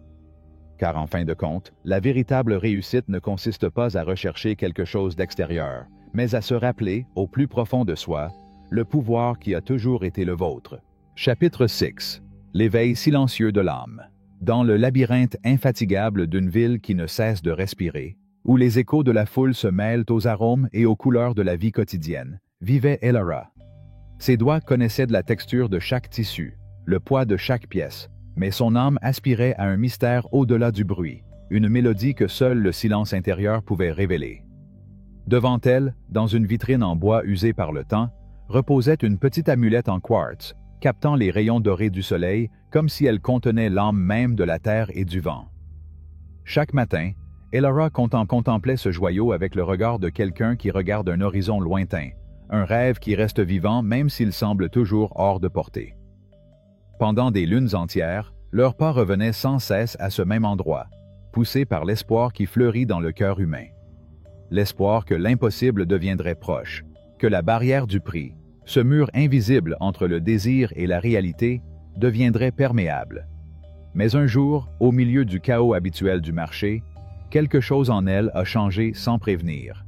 Car en fin de compte, la véritable réussite ne consiste pas à rechercher quelque chose d'extérieur, mais à se rappeler, au plus profond de soi, le pouvoir qui a toujours été le vôtre. Chapitre 6. L'éveil silencieux de l'âme. Dans le labyrinthe infatigable d'une ville qui ne cesse de respirer, où les échos de la foule se mêlent aux arômes et aux couleurs de la vie quotidienne, vivait Elara. Ses doigts connaissaient de la texture de chaque tissu, le poids de chaque pièce, mais son âme aspirait à un mystère au-delà du bruit, une mélodie que seul le silence intérieur pouvait révéler. Devant elle, dans une vitrine en bois usé par le temps, reposait une petite amulette en quartz, captant les rayons dorés du soleil comme si elle contenait l'âme même de la terre et du vent. Chaque matin, Elara contemplait ce joyau avec le regard de quelqu'un qui regarde un horizon lointain, un rêve qui reste vivant même s'il semble toujours hors de portée. Pendant des lunes entières, leurs pas revenaient sans cesse à ce même endroit, poussés par l'espoir qui fleurit dans le cœur humain. L'espoir que l'impossible deviendrait proche, que la barrière du prix, ce mur invisible entre le désir et la réalité, deviendrait perméable. Mais un jour, au milieu du chaos habituel du marché, quelque chose en elle a changé sans prévenir.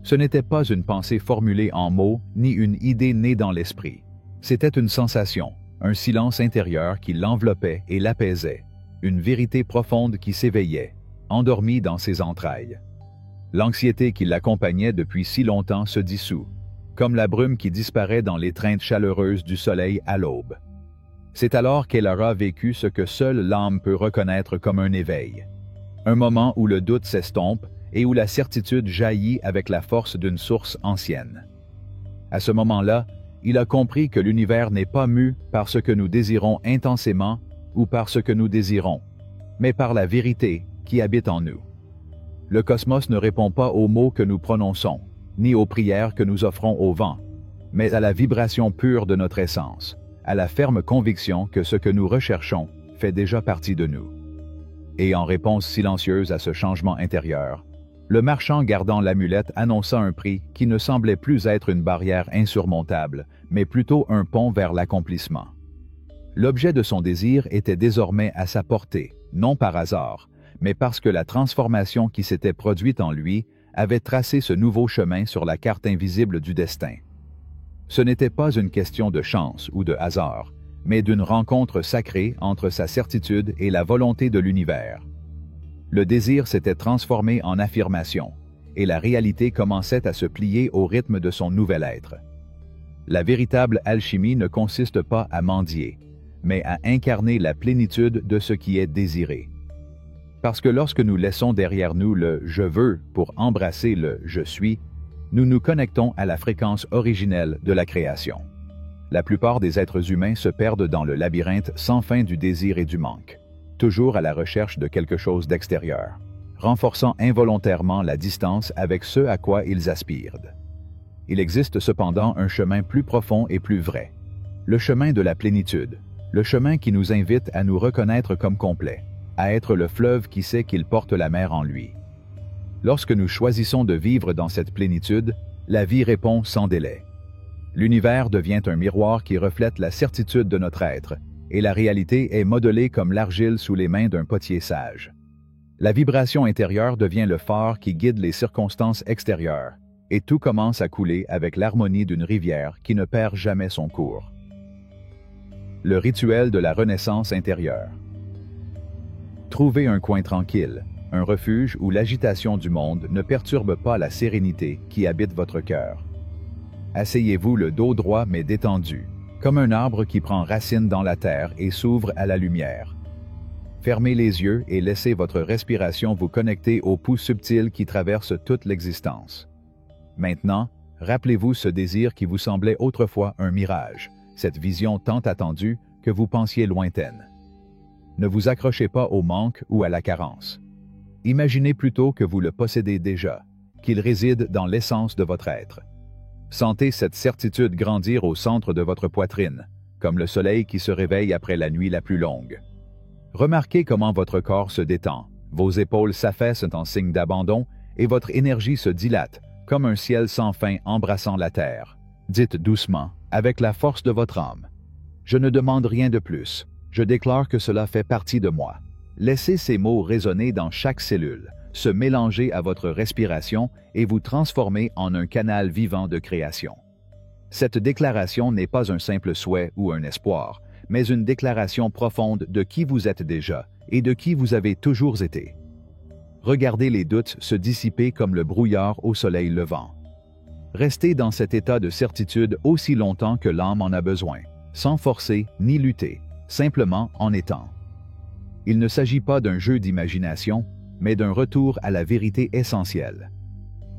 Ce n'était pas une pensée formulée en mots, ni une idée née dans l'esprit. C'était une sensation, un silence intérieur qui l'enveloppait et l'apaisait, une vérité profonde qui s'éveillait, endormie dans ses entrailles. L'anxiété qui l'accompagnait depuis si longtemps se dissout. comme la brume qui disparaît dans l'étreinte chaleureuse du soleil à l'aube. C'est alors qu'elle aura vécu ce que seule l'âme peut reconnaître comme un éveil. Un moment où le doute s'estompe et où la certitude jaillit avec la force d'une source ancienne. À ce moment-là, il a compris que l'univers n'est pas mu par ce que nous désirons intensément ou par ce que nous désirons, mais par la vérité qui habite en nous. Le cosmos ne répond pas aux mots que nous prononçons, ni aux prières que nous offrons au vent, mais à la vibration pure de notre essence, à la ferme conviction que ce que nous recherchons fait déjà partie de nous. Et en réponse silencieuse à ce changement intérieur, le marchand gardant l'amulette annonça un prix qui ne semblait plus être une barrière insurmontable, mais plutôt un pont vers l'accomplissement. L'objet de son désir était désormais à sa portée, non par hasard, mais parce que la transformation qui s'était produite en lui avait tracé ce nouveau chemin sur la carte invisible du destin. Ce n'était pas une question de chance ou de hasard, mais d'une rencontre sacrée entre sa certitude et la volonté de l'univers. Le désir s'était transformé en affirmation, et la réalité commençait à se plier au rythme de son nouvel être. La véritable alchimie ne consiste pas à mendier, mais à incarner la plénitude de ce qui est désiré. Parce que lorsque nous laissons derrière nous le « je veux » pour embrasser le « je suis », nous nous connectons à la fréquence originelle de la création. La plupart des êtres humains se perdent dans le labyrinthe sans fin du désir et du manque, toujours à la recherche de quelque chose d'extérieur, renforçant involontairement la distance avec ce à quoi ils aspirent. Il existe cependant un chemin plus profond et plus vrai, le chemin de la plénitude, le chemin qui nous invite à nous reconnaître comme complets, à être le fleuve qui sait qu'il porte la mer en lui. Lorsque nous choisissons de vivre dans cette plénitude, la vie répond sans délai. L'univers devient un miroir qui reflète la certitude de notre être, et la réalité est modelée comme l'argile sous les mains d'un potier sage. La vibration intérieure devient le phare qui guide les circonstances extérieures, et tout commence à couler avec l'harmonie d'une rivière qui ne perd jamais son cours. Le rituel de la renaissance intérieure. Trouvez un coin tranquille, un refuge où l'agitation du monde ne perturbe pas la sérénité qui habite votre cœur. Asseyez-vous le dos droit mais détendu, comme un arbre qui prend racine dans la terre et s'ouvre à la lumière. Fermez les yeux et laissez votre respiration vous connecter au pouls subtil qui traverse toute l'existence. Maintenant, rappelez-vous ce désir qui vous semblait autrefois un mirage, cette vision tant attendue que vous pensiez lointaine. Ne vous accrochez pas au manque ou à la carence. Imaginez plutôt que vous le possédez déjà, qu'il réside dans l'essence de votre être. Sentez cette certitude grandir au centre de votre poitrine, comme le soleil qui se réveille après la nuit la plus longue. Remarquez comment votre corps se détend, vos épaules s'affaissent en signe d'abandon et votre énergie se dilate, comme un ciel sans fin embrassant la terre. Dites doucement, avec la force de votre âme. Je ne demande rien de plus. Je déclare que cela fait partie de moi. Laissez ces mots résonner dans chaque cellule, se mélanger à votre respiration et vous transformer en un canal vivant de création. Cette déclaration n'est pas un simple souhait ou un espoir, mais une déclaration profonde de qui vous êtes déjà et de qui vous avez toujours été. Regardez les doutes se dissiper comme le brouillard au soleil levant. Restez dans cet état de certitude aussi longtemps que l'âme en a besoin, sans forcer ni lutter, simplement en étant. Il ne s'agit pas d'un jeu d'imagination, mais d'un retour à la vérité essentielle.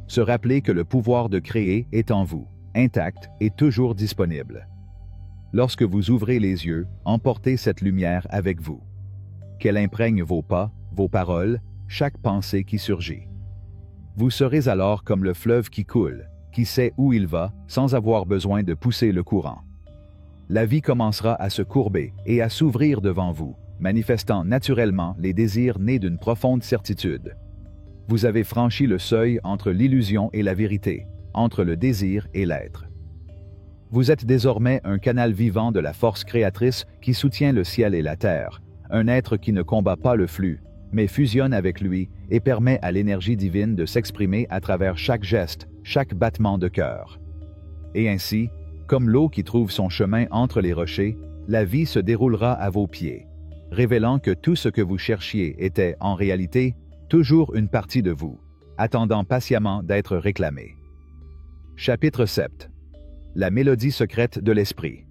Se rappeler que le pouvoir de créer est en vous, intact et toujours disponible. Lorsque vous ouvrez les yeux, emportez cette lumière avec vous. Qu'elle imprègne vos pas, vos paroles, chaque pensée qui surgit. Vous serez alors comme le fleuve qui coule, qui sait où il va sans avoir besoin de pousser le courant. La vie commencera à se courber et à s'ouvrir devant vous, manifestant naturellement les désirs nés d'une profonde certitude. Vous avez franchi le seuil entre l'illusion et la vérité, entre le désir et l'être. Vous êtes désormais un canal vivant de la force créatrice qui soutient le ciel et la terre, un être qui ne combat pas le flux, mais fusionne avec lui et permet à l'énergie divine de s'exprimer à travers chaque geste, chaque battement de cœur. Et ainsi, comme l'eau qui trouve son chemin entre les rochers, la vie se déroulera à vos pieds, révélant que tout ce que vous cherchiez était, en réalité, toujours une partie de vous, attendant patiemment d'être réclamé. Chapitre 7. la mélodie secrète de l'esprit.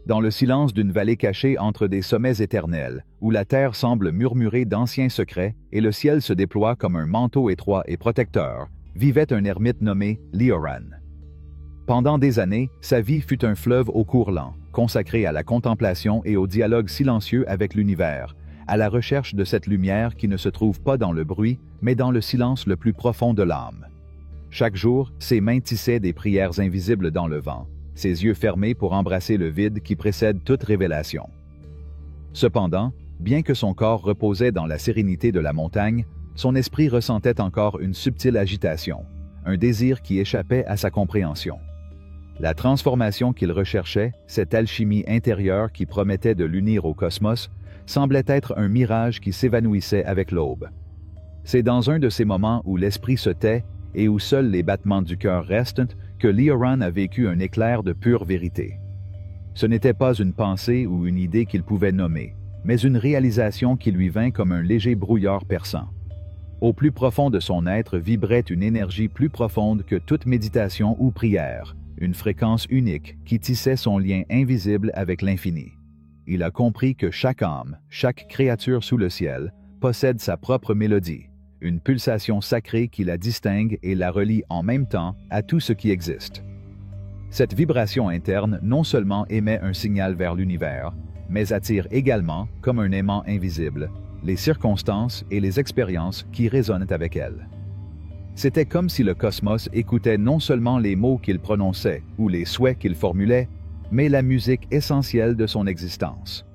Dans le silence d'une vallée cachée entre des sommets éternels, où la terre semble murmurer d'anciens secrets et le ciel se déploie comme un manteau étroit et protecteur, vivait un ermite nommé Leoran. Pendant des années, sa vie fut un fleuve au cours lent, consacré à la contemplation et au dialogue silencieux avec l'univers, à la recherche de cette lumière qui ne se trouve pas dans le bruit, mais dans le silence le plus profond de l'âme. Chaque jour, ses mains tissaient des prières invisibles dans le vent, ses yeux fermés pour embrasser le vide qui précède toute révélation. Cependant, bien que son corps reposait dans la sérénité de la montagne, son esprit ressentait encore une subtile agitation, un désir qui échappait à sa compréhension. La transformation qu'il recherchait, cette alchimie intérieure qui promettait de l'unir au cosmos, semblait être un mirage qui s'évanouissait avec l'aube. C'est dans un de ces moments où l'esprit se tait et où seuls les battements du cœur restent que Leoran a vécu un éclair de pure vérité. Ce n'était pas une pensée ou une idée qu'il pouvait nommer, mais une réalisation qui lui vint comme un léger brouillard perçant. Au plus profond de son être vibrait une énergie plus profonde que toute méditation ou prière, une fréquence unique qui tissait son lien invisible avec l'infini. Il a compris que chaque âme, chaque créature sous le ciel, possède sa propre mélodie, une pulsation sacrée qui la distingue et la relie en même temps à tout ce qui existe. Cette vibration interne non seulement émet un signal vers l'univers, mais attire également, comme un aimant invisible, les circonstances et les expériences qui résonnent avec elle. C'était comme si le cosmos écoutait non seulement les mots qu'il prononçait ou les souhaits qu'il formulait, mais la musique essentielle de son existence.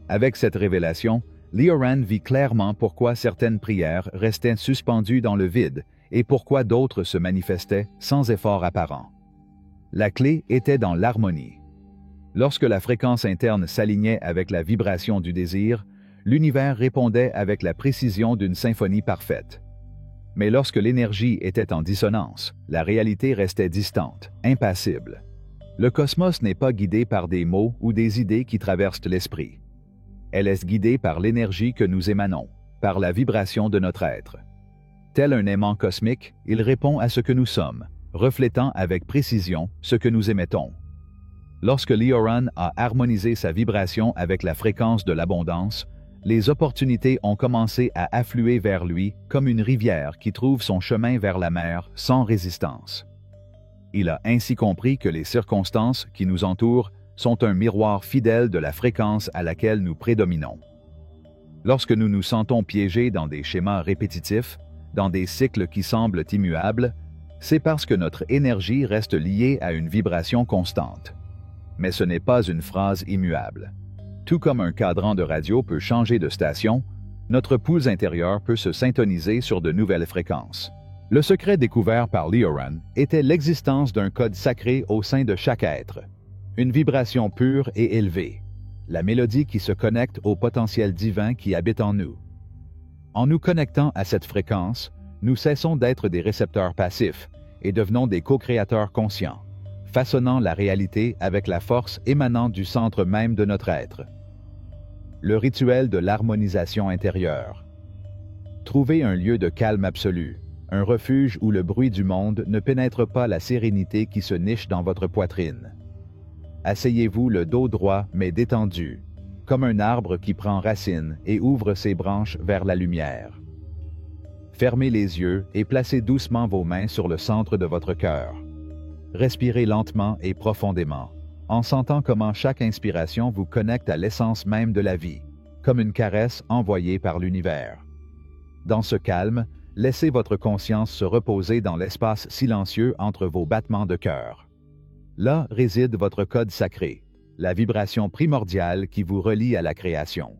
Avec cette révélation, Leoran vit clairement pourquoi certaines prières restaient suspendues dans le vide et pourquoi d'autres se manifestaient sans effort apparent. La clé était dans l'harmonie. Lorsque la fréquence interne s'alignait avec la vibration du désir, l'univers répondait avec la précision d'une symphonie parfaite. Mais lorsque l'énergie était en dissonance, la réalité restait distante, impassible. Le cosmos n'est pas guidé par des mots ou des idées qui traversent l'esprit. Elle est guidée par l'énergie que nous émanons, par la vibration de notre être. Tel un aimant cosmique, il répond à ce que nous sommes, reflétant avec précision ce que nous émettons. Lorsque Leoran a harmonisé sa vibration avec la fréquence de l'abondance, les opportunités ont commencé à affluer vers lui comme une rivière qui trouve son chemin vers la mer sans résistance. Il a ainsi compris que les circonstances qui nous entourent sont un miroir fidèle de la fréquence à laquelle nous prédominons. Lorsque nous nous sentons piégés dans des schémas répétitifs, dans des cycles qui semblent immuables, c'est parce que notre énergie reste liée à une vibration constante. Mais ce n'est pas une phrase immuable. Tout comme un cadran de radio peut changer de station, notre pouls intérieur peut se syntoniser sur de nouvelles fréquences. Le secret découvert par Leoran était l'existence d'un code sacré au sein de chaque être, une vibration pure et élevée, la mélodie qui se connecte au potentiel divin qui habite en nous. En nous connectant à cette fréquence, nous cessons d'être des récepteurs passifs et devenons des co-créateurs conscients, façonnant la réalité avec la force émanant du centre même de notre être. Le rituel de l'harmonisation intérieure. Trouvez un lieu de calme absolu, un refuge où le bruit du monde ne pénètre pas la sérénité qui se niche dans votre poitrine. Asseyez-vous le dos droit mais détendu, comme un arbre qui prend racine et ouvre ses branches vers la lumière. Fermez les yeux et placez doucement vos mains sur le centre de votre cœur. Respirez lentement et profondément, en sentant comment chaque inspiration vous connecte à l'essence même de la vie, comme une caresse envoyée par l'univers. Dans ce calme, laissez votre conscience se reposer dans l'espace silencieux entre vos battements de cœur. Là réside votre code sacré, la vibration primordiale qui vous relie à la création.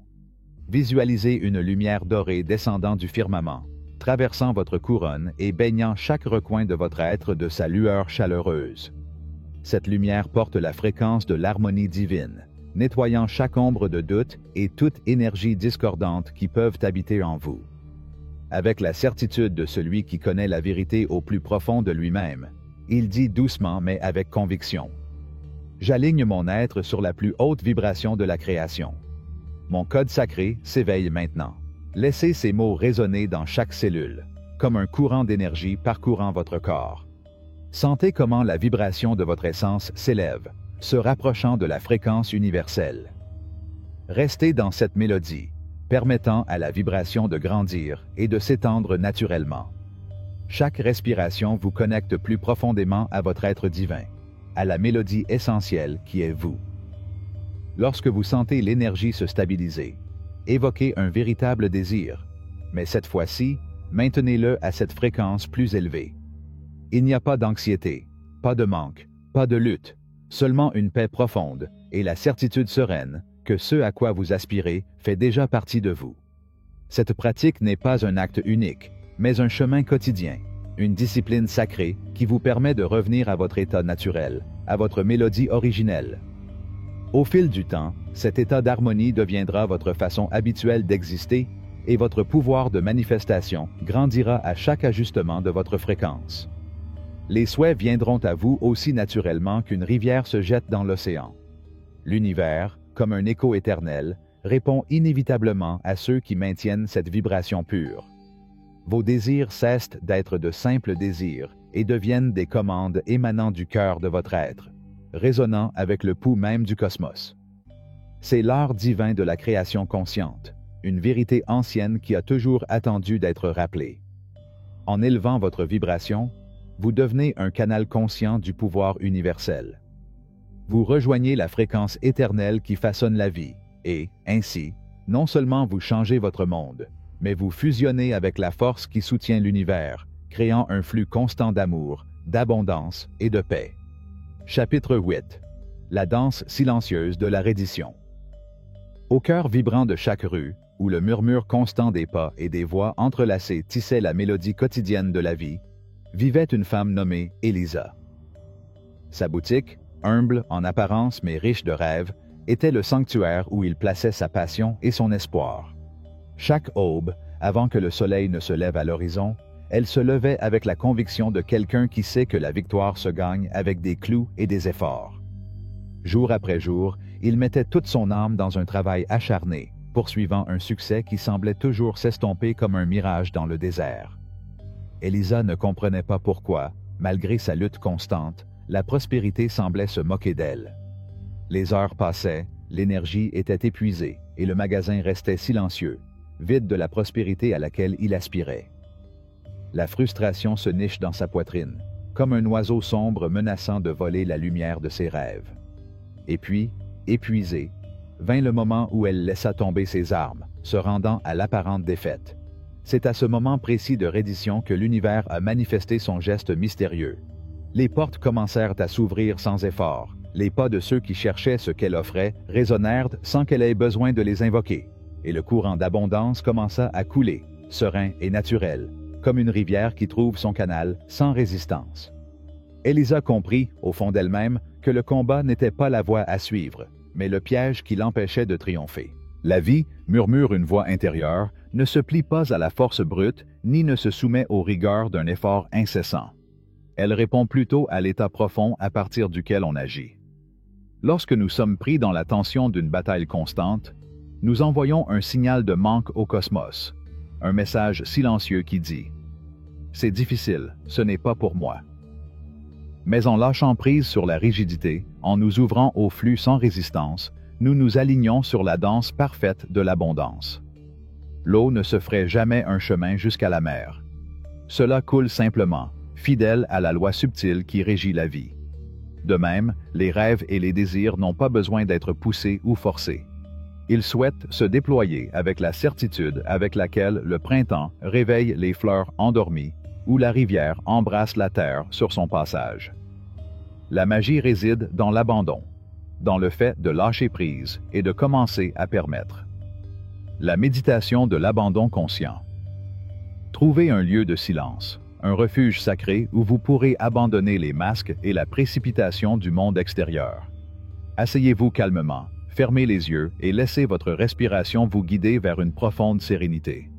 Visualisez une lumière dorée descendant du firmament, traversant votre couronne et baignant chaque recoin de votre être de sa lueur chaleureuse. Cette lumière porte la fréquence de l'harmonie divine, nettoyant chaque ombre de doute et toute énergie discordante qui peuvent habiter en vous. Avec la certitude de celui qui connaît la vérité au plus profond de lui-même, il dit doucement mais avec conviction: « J'aligne mon être sur la plus haute vibration de la création. Mon code sacré s'éveille maintenant. Laissez ces mots résonner dans chaque cellule, comme un courant d'énergie parcourant votre corps. Sentez comment la vibration de votre essence s'élève, se rapprochant de la fréquence universelle. Restez dans cette mélodie, permettant à la vibration de grandir et de s'étendre naturellement. Chaque respiration vous connecte plus profondément à votre être divin, à la mélodie essentielle qui est vous. Lorsque vous sentez l'énergie se stabiliser, évoquez un véritable désir, mais cette fois-ci, maintenez-le à cette fréquence plus élevée. Il n'y a pas d'anxiété, pas de manque, pas de lutte, seulement une paix profonde et la certitude sereine que ce à quoi vous aspirez fait déjà partie de vous. Cette pratique n'est pas un acte unique, mais un chemin quotidien, une discipline sacrée qui vous permet de revenir à votre état naturel, à votre mélodie originelle. Au fil du temps, cet état d'harmonie deviendra votre façon habituelle d'exister et votre pouvoir de manifestation grandira à chaque ajustement de votre fréquence. Les souhaits viendront à vous aussi naturellement qu'une rivière se jette dans l'océan. L'univers, comme un écho éternel, répond inévitablement à ceux qui maintiennent cette vibration pure. Vos désirs cessent d'être de simples désirs et deviennent des commandes émanant du cœur de votre être, résonnant avec le pouls même du cosmos. C'est l'art divin de la création consciente, une vérité ancienne qui a toujours attendu d'être rappelée. En élevant votre vibration, vous devenez un canal conscient du pouvoir universel. Vous rejoignez la fréquence éternelle qui façonne la vie et, ainsi, non seulement vous changez votre monde, mais vous fusionnez avec la force qui soutient l'univers, créant un flux constant d'amour, d'abondance et de paix. Chapitre 8. La danse silencieuse de la reddition. Au cœur vibrant de chaque rue, où le murmure constant des pas et des voix entrelacées tissait la mélodie quotidienne de la vie, vivait une femme nommée Elisa. Sa boutique, humble en apparence mais riche de rêves, était le sanctuaire où il plaçait sa passion et son espoir. Chaque aube, avant que le soleil ne se lève à l'horizon, elle se levait avec la conviction de quelqu'un qui sait que la victoire se gagne avec des clous et des efforts. Jour après jour, il mettait toute son âme dans un travail acharné, poursuivant un succès qui semblait toujours s'estomper comme un mirage dans le désert. Elisa ne comprenait pas pourquoi, malgré sa lutte constante, la prospérité semblait se moquer d'elle. Les heures passaient, l'énergie était épuisée et le magasin restait silencieux, vide de la prospérité à laquelle il aspirait. La frustration se niche dans sa poitrine, comme un oiseau sombre menaçant de voler la lumière de ses rêves. Et puis, épuisée, vint le moment où elle laissa tomber ses armes, se rendant à l'apparente défaite. C'est à ce moment précis de reddition que l'univers a manifesté son geste mystérieux. Les portes commencèrent à s'ouvrir sans effort. Les pas de ceux qui cherchaient ce qu'elle offrait résonnèrent sans qu'elle ait besoin de les invoquer, et le courant d'abondance commença à couler, serein et naturel, comme une rivière qui trouve son canal sans résistance. Elisa comprit, au fond d'elle-même, que le combat n'était pas la voie à suivre, mais le piège qui l'empêchait de triompher. La vie, murmure une voix intérieure, ne se plie pas à la force brute, ni ne se soumet aux rigueurs d'un effort incessant. Elle répond plutôt à l'état profond à partir duquel on agit. Lorsque nous sommes pris dans la tension d'une bataille constante, nous envoyons un signal de manque au cosmos, un message silencieux qui dit « C'est difficile, ce n'est pas pour moi ». Mais en lâchant prise sur la rigidité, en nous ouvrant au flux sans résistance, nous nous alignons sur la danse parfaite de l'abondance. L'eau ne se ferait jamais un chemin jusqu'à la mer. Cela coule simplement, fidèle à la loi subtile qui régit la vie. De même, les rêves et les désirs n'ont pas besoin d'être poussés ou forcés. Ils souhaitent se déployer avec la certitude avec laquelle le printemps réveille les fleurs endormies ou la rivière embrasse la terre sur son passage. La magie réside dans l'abandon, dans le fait de lâcher prise et de commencer à permettre. La méditation de l'abandon conscient. Trouvez un lieu de silence, un refuge sacré où vous pourrez abandonner les masques et la précipitation du monde extérieur. Asseyez-vous calmement, fermez les yeux et laissez votre respiration vous guider vers une profonde sérénité.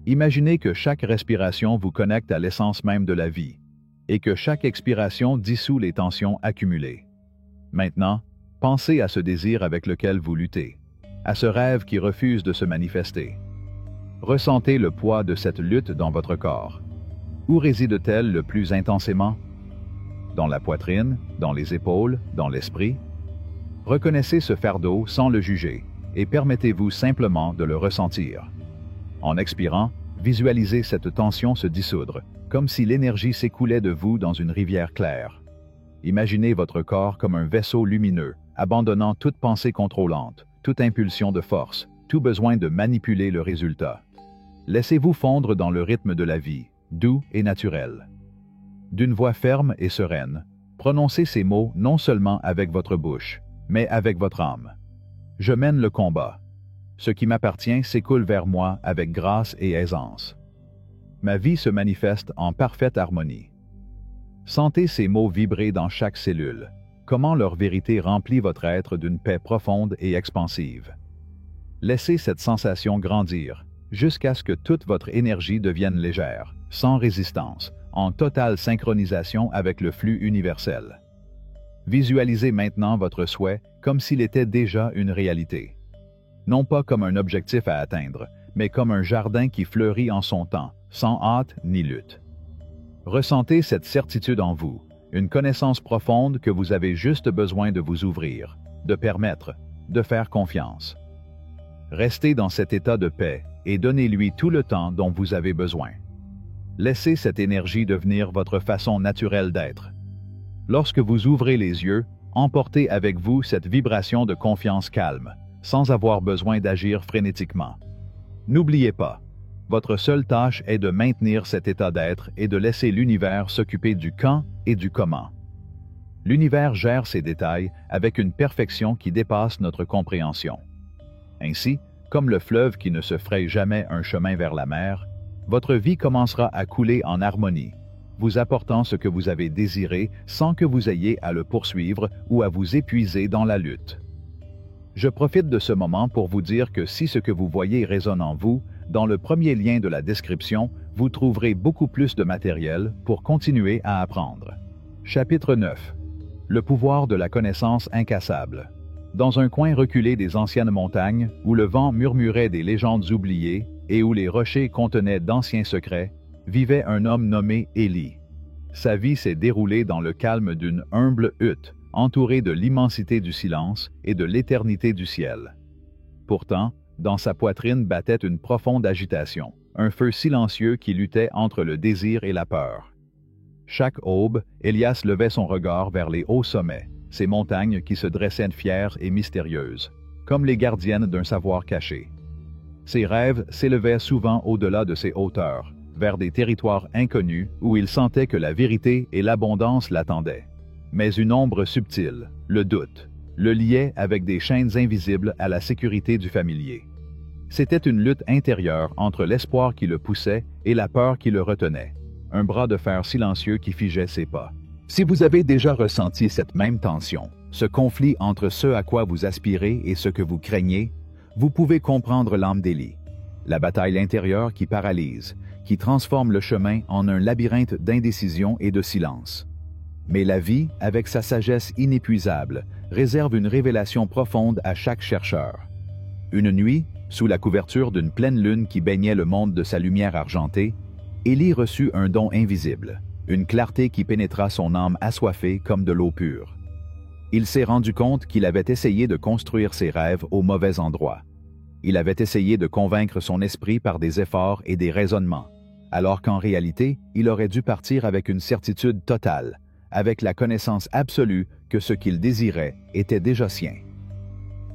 Imaginez que chaque respiration vous connecte à l'essence même de la vie et que chaque expiration dissout les tensions accumulées. Maintenant, pensez à ce désir avec lequel vous luttez, à ce rêve qui refuse de se manifester. Ressentez le poids de cette lutte dans votre corps. Où réside-t-elle le plus intensément? dans la poitrine, dans les épaules, dans l'esprit? Reconnaissez ce fardeau sans le juger et permettez-vous simplement de le ressentir. En expirant, visualisez cette tension se dissoudre, comme si l'énergie s'écoulait de vous dans une rivière claire. Imaginez votre corps comme un vaisseau lumineux, abandonnant toute pensée contrôlante, toute impulsion de force, tout besoin de manipuler le résultat. Laissez-vous fondre dans le rythme de la vie, doux et naturel. D'une voix ferme et sereine, prononcez ces mots non seulement avec votre bouche, mais avec votre âme. Je mène le combat. Ce qui m'appartient s'écoule vers moi avec grâce et aisance. Ma vie se manifeste en parfaite harmonie. Sentez ces mots vibrer dans chaque cellule, comment leur vérité remplit votre être d'une paix profonde et expansive. Laissez cette sensation grandir, jusqu'à ce que toute votre énergie devienne légère, sans résistance, en totale synchronisation avec le flux universel. Visualisez maintenant votre souhait comme s'il était déjà une réalité. Non pas comme un objectif à atteindre, mais comme un jardin qui fleurit en son temps, sans hâte ni lutte. Ressentez cette certitude en vous, une connaissance profonde que vous avez juste besoin de vous ouvrir, de permettre, de faire confiance. Restez dans cet état de paix et donnez-lui tout le temps dont vous avez besoin. Laissez cette énergie devenir votre façon naturelle d'être. Lorsque vous ouvrez les yeux, emportez avec vous cette vibration de confiance calme, sans avoir besoin d'agir frénétiquement. N'oubliez pas, votre seule tâche est de maintenir cet état d'être et de laisser l'univers s'occuper du quand et du comment. L'univers gère ces détails avec une perfection qui dépasse notre compréhension. Ainsi, comme le fleuve qui ne se fraye jamais un chemin vers la mer, votre vie commencera à couler en harmonie, vous apportant ce que vous avez désiré sans que vous ayez à le poursuivre ou à vous épuiser dans la lutte. Je profite de ce moment pour vous dire que si ce que vous voyez résonne en vous, dans le premier lien de la description, vous trouverez beaucoup plus de matériel pour continuer à apprendre. Chapitre 9. Le pouvoir de la connaissance incassable. Dans un coin reculé des anciennes montagnes, où le vent murmurait des légendes oubliées et où les rochers contenaient d'anciens secrets, vivait un homme nommé Élie. Sa vie s'est déroulée dans le calme d'une humble hutte, entourée de l'immensité du silence et de l'éternité du ciel. Pourtant, dans sa poitrine battait une profonde agitation, un feu silencieux qui luttait entre le désir et la peur. Chaque aube, Élias levait son regard vers les hauts sommets, ces montagnes qui se dressaient fières et mystérieuses, comme les gardiennes d'un savoir caché. Ses rêves s'élevaient souvent au-delà de ces hauteurs, vers des territoires inconnus où il sentait que la vérité et l'abondance l'attendaient. Mais une ombre subtile, le doute, le liait avec des chaînes invisibles à la sécurité du familier. C'était une lutte intérieure entre l'espoir qui le poussait et la peur qui le retenait, un bras de fer silencieux qui figeait ses pas. Si vous avez déjà ressenti cette même tension, ce conflit entre ce à quoi vous aspirez et ce que vous craignez, vous pouvez comprendre l'âme d'Élie, la bataille intérieure qui paralyse, qui transforme le chemin en un labyrinthe d'indécision et de silence. Mais la vie, avec sa sagesse inépuisable, réserve une révélation profonde à chaque chercheur. Une nuit, sous la couverture d'une pleine lune qui baignait le monde de sa lumière argentée, Élie reçut un don invisible, une clarté qui pénétra son âme assoiffée comme de l'eau pure. Il s'est rendu compte qu'il avait essayé de construire ses rêves au mauvais endroit. Il avait essayé de convaincre son esprit par des efforts et des raisonnements, alors qu'en réalité, il aurait dû partir avec une certitude totale, avec la connaissance absolue que ce qu'il désirait était déjà sien.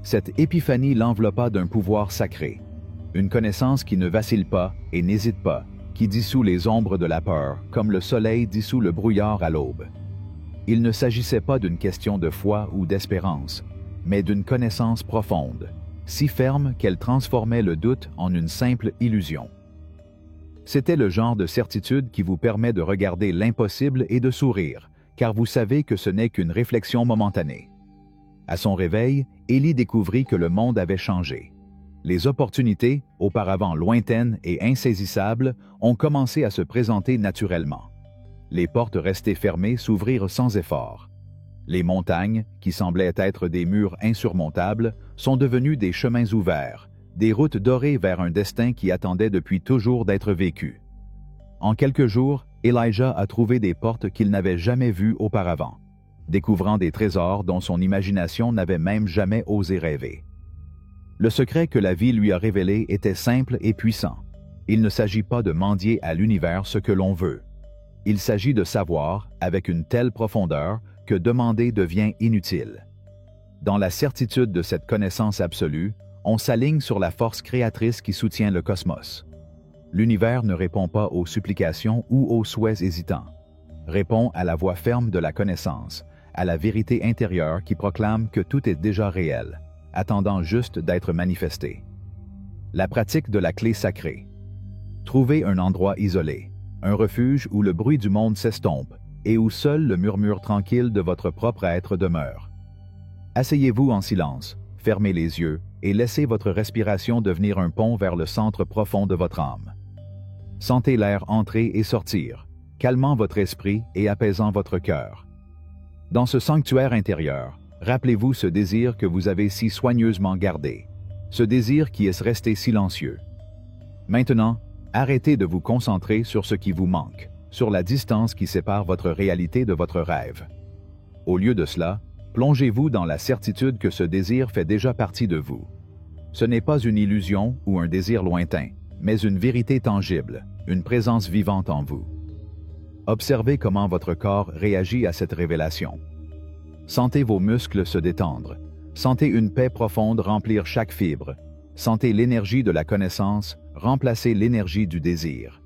Cette épiphanie l'enveloppa d'un pouvoir sacré, une connaissance qui ne vacille pas et n'hésite pas, qui dissout les ombres de la peur, comme le soleil dissout le brouillard à l'aube. Il ne s'agissait pas d'une question de foi ou d'espérance, mais d'une connaissance profonde, si ferme qu'elle transformait le doute en une simple illusion. C'était le genre de certitude qui vous permet de regarder l'impossible et de sourire, car vous savez que ce n'est qu'une réflexion momentanée. À son réveil, Élie découvrit que le monde avait changé. Les opportunités, auparavant lointaines et insaisissables, ont commencé à se présenter naturellement. Les portes restées fermées s'ouvrirent sans effort. Les montagnes, qui semblaient être des murs insurmontables, sont devenues des chemins ouverts, des routes dorées vers un destin qui attendait depuis toujours d'être vécu. En quelques jours, Elijah a trouvé des portes qu'il n'avait jamais vues auparavant, découvrant des trésors dont son imagination n'avait même jamais osé rêver. Le secret que la vie lui a révélé était simple et puissant. Il ne s'agit pas de mendier à l'univers ce que l'on veut. Il s'agit de savoir, avec une telle profondeur, que demander devient inutile. Dans la certitude de cette connaissance absolue, on s'aligne sur la force créatrice qui soutient le cosmos. L'univers ne répond pas aux supplications ou aux souhaits hésitants. Répond à la voix ferme de la connaissance, à la vérité intérieure qui proclame que tout est déjà réel, attendant juste d'être manifesté. La pratique de la clé sacrée. Trouvez un endroit isolé, un refuge où le bruit du monde s'estompe et où seul le murmure tranquille de votre propre être demeure. Asseyez-vous en silence, fermez les yeux et laissez votre respiration devenir un pont vers le centre profond de votre âme. Sentez l'air entrer et sortir, calmant votre esprit et apaisant votre cœur. Dans ce sanctuaire intérieur, rappelez-vous ce désir que vous avez si soigneusement gardé, ce désir qui est resté silencieux. Maintenant, arrêtez de vous concentrer sur ce qui vous manque, sur la distance qui sépare votre réalité de votre rêve. Au lieu de cela, plongez-vous dans la certitude que ce désir fait déjà partie de vous. Ce n'est pas une illusion ou un désir lointain, mais une vérité tangible, une présence vivante en vous. Observez comment votre corps réagit à cette révélation. Sentez vos muscles se détendre. Sentez une paix profonde remplir chaque fibre. Sentez l'énergie de la connaissance remplacer l'énergie du désir.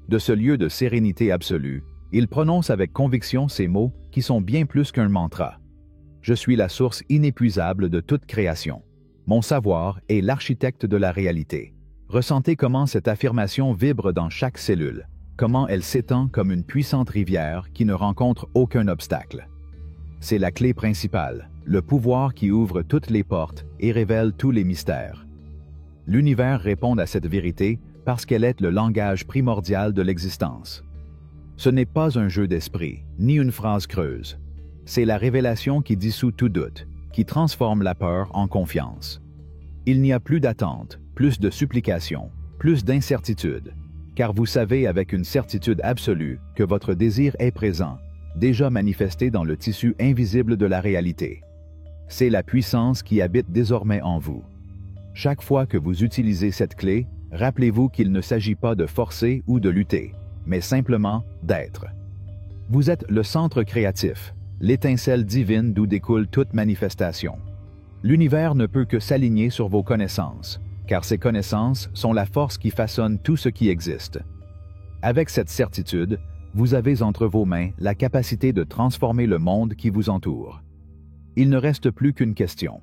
De ce lieu de sérénité absolue, il prononce avec conviction ces mots qui sont bien plus qu'un mantra. Je suis la source inépuisable de toute création. Mon savoir est l'architecte de la réalité. Ressentez comment cette affirmation vibre dans chaque cellule, comment elle s'étend comme une puissante rivière qui ne rencontre aucun obstacle. C'est la clé principale, le pouvoir qui ouvre toutes les portes et révèle tous les mystères. L'univers répond à cette vérité parce qu'elle est le langage primordial de l'existence. Ce n'est pas un jeu d'esprit, ni une phrase creuse. C'est la révélation qui dissout tout doute, qui transforme la peur en confiance. Il n'y a plus d'attente, plus de supplication, plus d'incertitude, car vous savez avec une certitude absolue que votre désir est présent, déjà manifesté dans le tissu invisible de la réalité. C'est la puissance qui habite désormais en vous. Chaque fois que vous utilisez cette clé, rappelez-vous qu'il ne s'agit pas de forcer ou de lutter, mais simplement d'être. Vous êtes le centre créatif, l'étincelle divine d'où découle toute manifestation. L'univers ne peut que s'aligner sur vos connaissances, car ces connaissances sont la force qui façonne tout ce qui existe. Avec cette certitude, vous avez entre vos mains la capacité de transformer le monde qui vous entoure. Il ne reste plus qu'une question.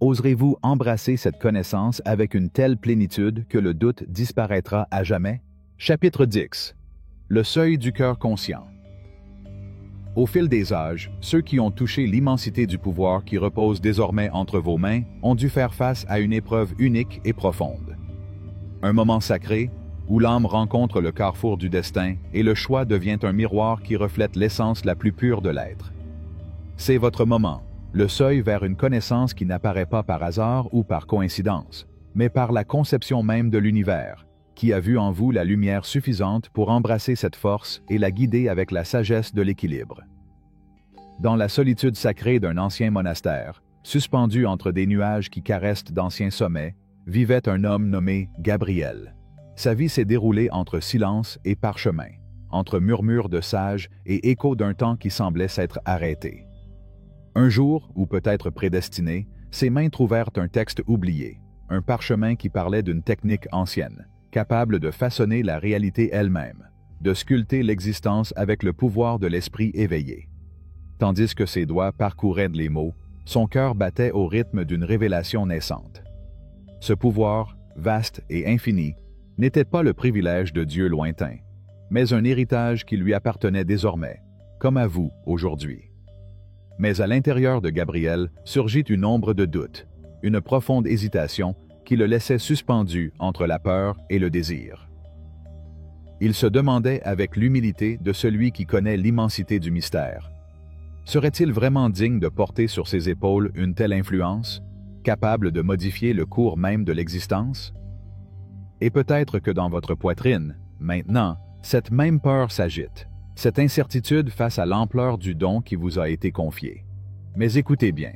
Oserez-vous embrasser cette connaissance avec une telle plénitude que le doute disparaîtra à jamais? Chapitre 10. Le seuil du cœur conscient. Au fil des âges, ceux qui ont touché l'immensité du pouvoir qui repose désormais entre vos mains ont dû faire face à une épreuve unique et profonde. Un moment sacré où l'âme rencontre le carrefour du destin et le choix devient un miroir qui reflète l'essence la plus pure de l'être. C'est votre moment, le seuil vers une connaissance qui n'apparaît pas par hasard ou par coïncidence, mais par la conception même de l'univers, qui a vu en vous la lumière suffisante pour embrasser cette force et la guider avec la sagesse de l'équilibre. Dans la solitude sacrée d'un ancien monastère, suspendu entre des nuages qui caressent d'anciens sommets, vivait un homme nommé Gabriel. Sa vie s'est déroulée entre silence et parchemin, entre murmures de sages et échos d'un temps qui semblait s'être arrêté. Un jour, ou peut-être prédestiné, ses mains trouvèrent un texte oublié, un parchemin qui parlait d'une technique ancienne, capable de façonner la réalité elle-même, de sculpter l'existence avec le pouvoir de l'esprit éveillé. Tandis que ses doigts parcouraient les mots, son cœur battait au rythme d'une révélation naissante. Ce pouvoir, vaste et infini, n'était pas le privilège de Dieu lointain, mais un héritage qui lui appartenait désormais, comme à vous aujourd'hui. Mais à l'intérieur de Gabriel surgit une ombre de doute, une profonde hésitation qui le laissait suspendu entre la peur et le désir. Il se demandait avec l'humilité de celui qui connaît l'immensité du mystère. Serait-il vraiment digne de porter sur ses épaules une telle influence, capable de modifier le cours même de l'existence? Et peut-être que dans votre poitrine, maintenant, Cette même peur s'agite, cette incertitude face à l'ampleur du don qui vous a été confié. Mais écoutez bien,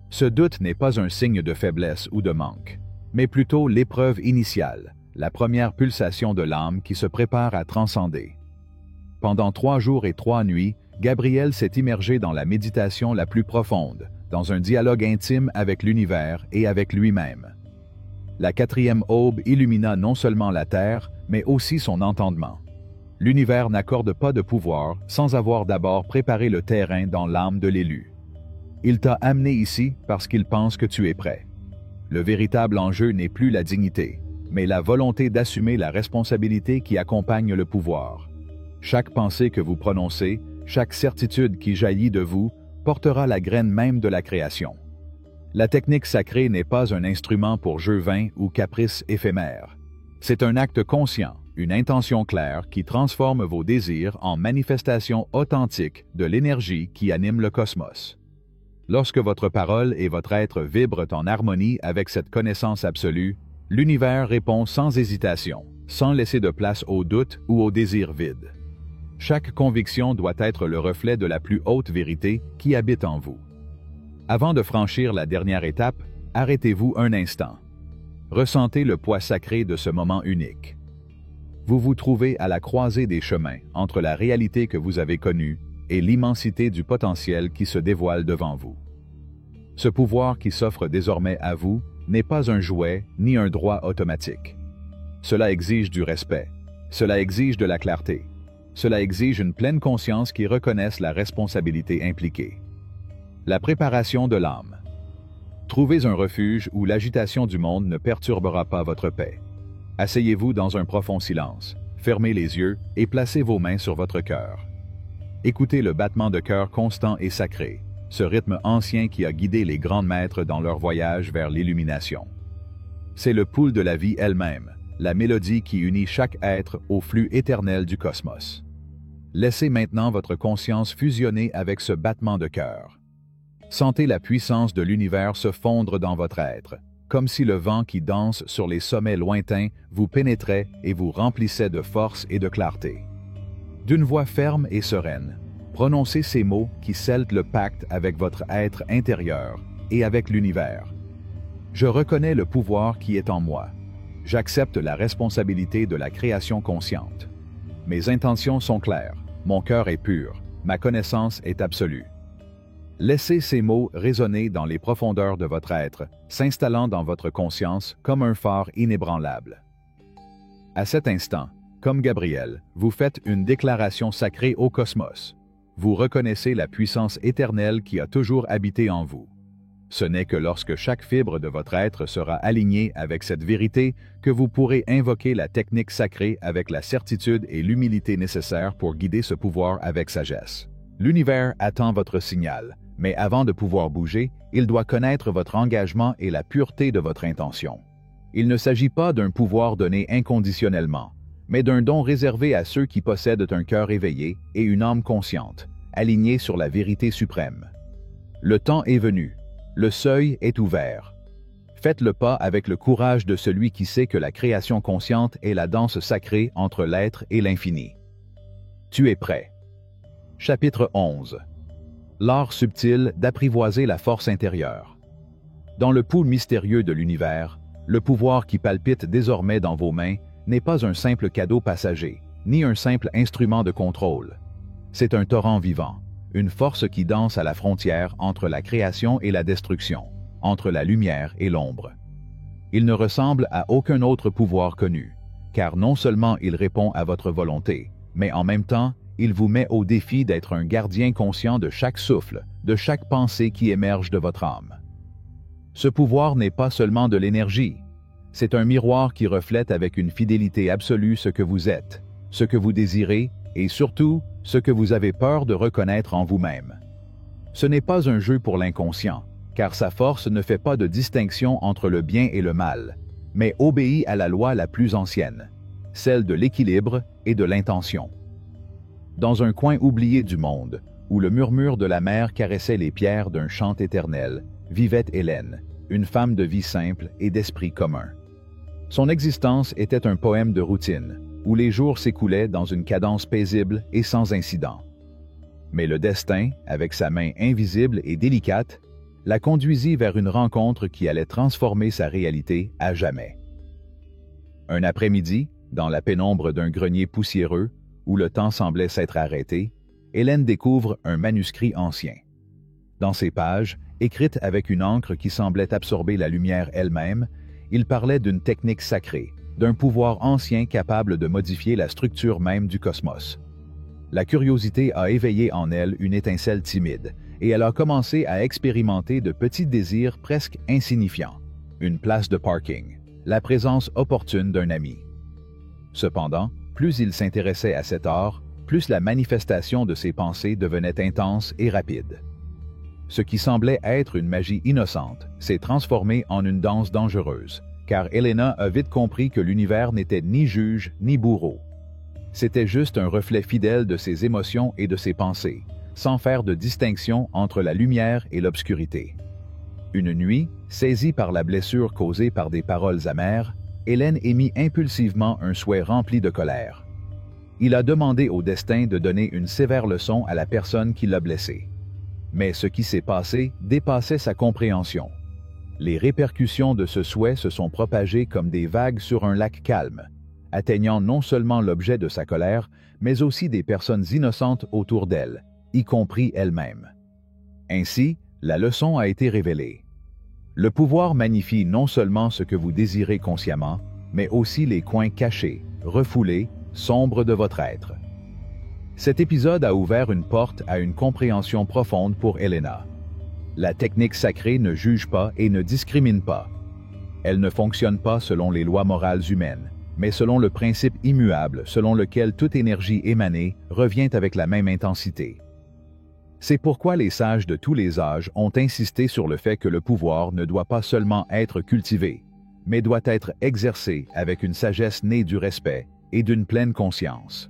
ce doute n'est pas un signe de faiblesse ou de manque, mais plutôt l'épreuve initiale, la première pulsation de l'âme qui se prépare à transcender. Pendant 3 jours et 3 nuits, Gabriel s'est immergé dans la méditation la plus profonde, dans un dialogue intime avec l'univers et avec lui-même. La 4e aube illumina non seulement la terre, mais aussi son entendement. L'univers n'accorde pas de pouvoir sans avoir d'abord préparé le terrain dans l'âme de l'élu. Il t'a amené ici parce qu'il pense que tu es prêt. Le véritable enjeu n'est plus la dignité, mais la volonté d'assumer la responsabilité qui accompagne le pouvoir. Chaque pensée que vous prononcez, chaque certitude qui jaillit de vous, portera la graine même de la création. La technique sacrée n'est pas un instrument pour jeu vain ou caprice éphémère. C'est un acte conscient, une intention claire qui transforme vos désirs en manifestation authentique de l'énergie qui anime le cosmos. Lorsque votre parole et votre être vibrent en harmonie avec cette connaissance absolue, l'univers répond sans hésitation, sans laisser de place au doute ou au désir vide. Chaque conviction doit être le reflet de la plus haute vérité qui habite en vous. Avant de franchir la dernière étape, arrêtez-vous un instant. Ressentez le poids sacré de ce moment unique. Vous vous trouvez à la croisée des chemins entre la réalité que vous avez connue et l'immensité du potentiel qui se dévoile devant vous. Ce pouvoir qui s'offre désormais à vous n'est pas un jouet ni un droit automatique. Cela exige du respect, cela exige de la clarté, cela exige une pleine conscience qui reconnaisse la responsabilité impliquée. La préparation de l'âme. Trouvez un refuge où l'agitation du monde ne perturbera pas votre paix. Asseyez-vous dans un profond silence, fermez les yeux et placez vos mains sur votre cœur. Écoutez le battement de cœur constant et sacré, ce rythme ancien qui a guidé les grands maîtres dans leur voyage vers l'illumination. C'est le pouls de la vie elle-même, la mélodie qui unit chaque être au flux éternel du cosmos. Laissez maintenant votre conscience fusionner avec ce battement de cœur. Sentez la puissance de l'univers se fondre dans votre être, comme si le vent qui danse sur les sommets lointains vous pénétrait et vous remplissait de force et de clarté. D'une voix ferme et sereine, prononcez ces mots qui scellent le pacte avec votre être intérieur et avec l'univers. Je reconnais le pouvoir qui est en moi. J'accepte la responsabilité de la création consciente. Mes intentions sont claires, mon cœur est pur, ma connaissance est absolue. Laissez ces mots résonner dans les profondeurs de votre être, s'installant dans votre conscience comme un phare inébranlable. À cet instant, comme Gabriel, vous faites une déclaration sacrée au cosmos. Vous reconnaissez la puissance éternelle qui a toujours habité en vous. Ce n'est que lorsque chaque fibre de votre être sera alignée avec cette vérité que vous pourrez invoquer la technique sacrée avec la certitude et l'humilité nécessaires pour guider ce pouvoir avec sagesse. L'univers attend votre signal, mais avant de pouvoir bouger, il doit connaître votre engagement et la pureté de votre intention. Il ne s'agit pas d'un pouvoir donné inconditionnellement, mais d'un don réservé à ceux qui possèdent un cœur éveillé et une âme consciente, alignés sur la vérité suprême. Le temps est venu. Le seuil est ouvert. Faites le pas avec le courage de celui qui sait que la création consciente est la danse sacrée entre l'être et l'infini. Tu es prêt. Chapitre 11. L'art subtil d'apprivoiser la force intérieure. Dans le pouls mystérieux de l'univers, le pouvoir qui palpite désormais dans vos mains n'est pas un simple cadeau passager, ni un simple instrument de contrôle. C'est un torrent vivant. Une force qui danse à la frontière entre la création et la destruction, entre la lumière et l'ombre. Il ne ressemble à aucun autre pouvoir connu, car non seulement il répond à votre volonté, mais en même temps, il vous met au défi d'être un gardien conscient de chaque souffle, de chaque pensée qui émerge de votre âme. Ce pouvoir n'est pas seulement de l'énergie, c'est un miroir qui reflète avec une fidélité absolue ce que vous êtes, ce que vous désirez et surtout, ce que vous avez peur de reconnaître en vous-même. Ce n'est pas un jeu pour l'inconscient, car sa force ne fait pas de distinction entre le bien et le mal, mais obéit à la loi la plus ancienne, celle de l'équilibre et de l'intention. Dans un coin oublié du monde, où le murmure de la mer caressait les pierres d'un chant éternel, vivait Hélène, une femme de vie simple et d'esprit commun. Son existence était un poème de routine, où les jours s'écoulaient dans une cadence paisible et sans incident. Mais le destin, avec sa main invisible et délicate, la conduisit vers une rencontre qui allait transformer sa réalité à jamais. Un après-midi, dans la pénombre d'un grenier poussiéreux, où le temps semblait s'être arrêté, Hélène découvre un manuscrit ancien. Dans ces pages, écrites avec une encre qui semblait absorber la lumière elle-même, il parlait d'une technique sacrée, d'un pouvoir ancien capable de modifier la structure même du cosmos. La curiosité a éveillé en elle une étincelle timide, et elle a commencé à expérimenter de petits désirs presque insignifiants. Une place de parking, la présence opportune d'un ami. Cependant, plus il s'intéressait à cet art, plus la manifestation de ses pensées devenait intense et rapide. Ce qui semblait être une magie innocente s'est transformé en une danse dangereuse, car Helena a vite compris que l'univers n'était ni juge ni bourreau. C'était juste un reflet fidèle de ses émotions et de ses pensées, sans faire de distinction entre la lumière et l'obscurité. Une nuit, saisie par la blessure causée par des paroles amères, Hélène émit impulsivement un souhait rempli de colère. Il a demandé au destin de donner une sévère leçon à la personne qui l'a blessé. Mais ce qui s'est passé dépassait sa compréhension. Les répercussions de ce souhait se sont propagées comme des vagues sur un lac calme, atteignant non seulement l'objet de sa colère, mais aussi des personnes innocentes autour d'elle, y compris elle-même. Ainsi, la leçon a été révélée. Le pouvoir magnifie non seulement ce que vous désirez consciemment, mais aussi les coins cachés, refoulés, sombres de votre être. Cet épisode a ouvert une porte à une compréhension profonde pour Helena. La technique sacrée ne juge pas et ne discrimine pas. Elle ne fonctionne pas selon les lois morales humaines, mais selon le principe immuable selon lequel toute énergie émanée revient avec la même intensité. C'est pourquoi les sages de tous les âges ont insisté sur le fait que le pouvoir ne doit pas seulement être cultivé, mais doit être exercé avec une sagesse née du respect et d'une pleine conscience.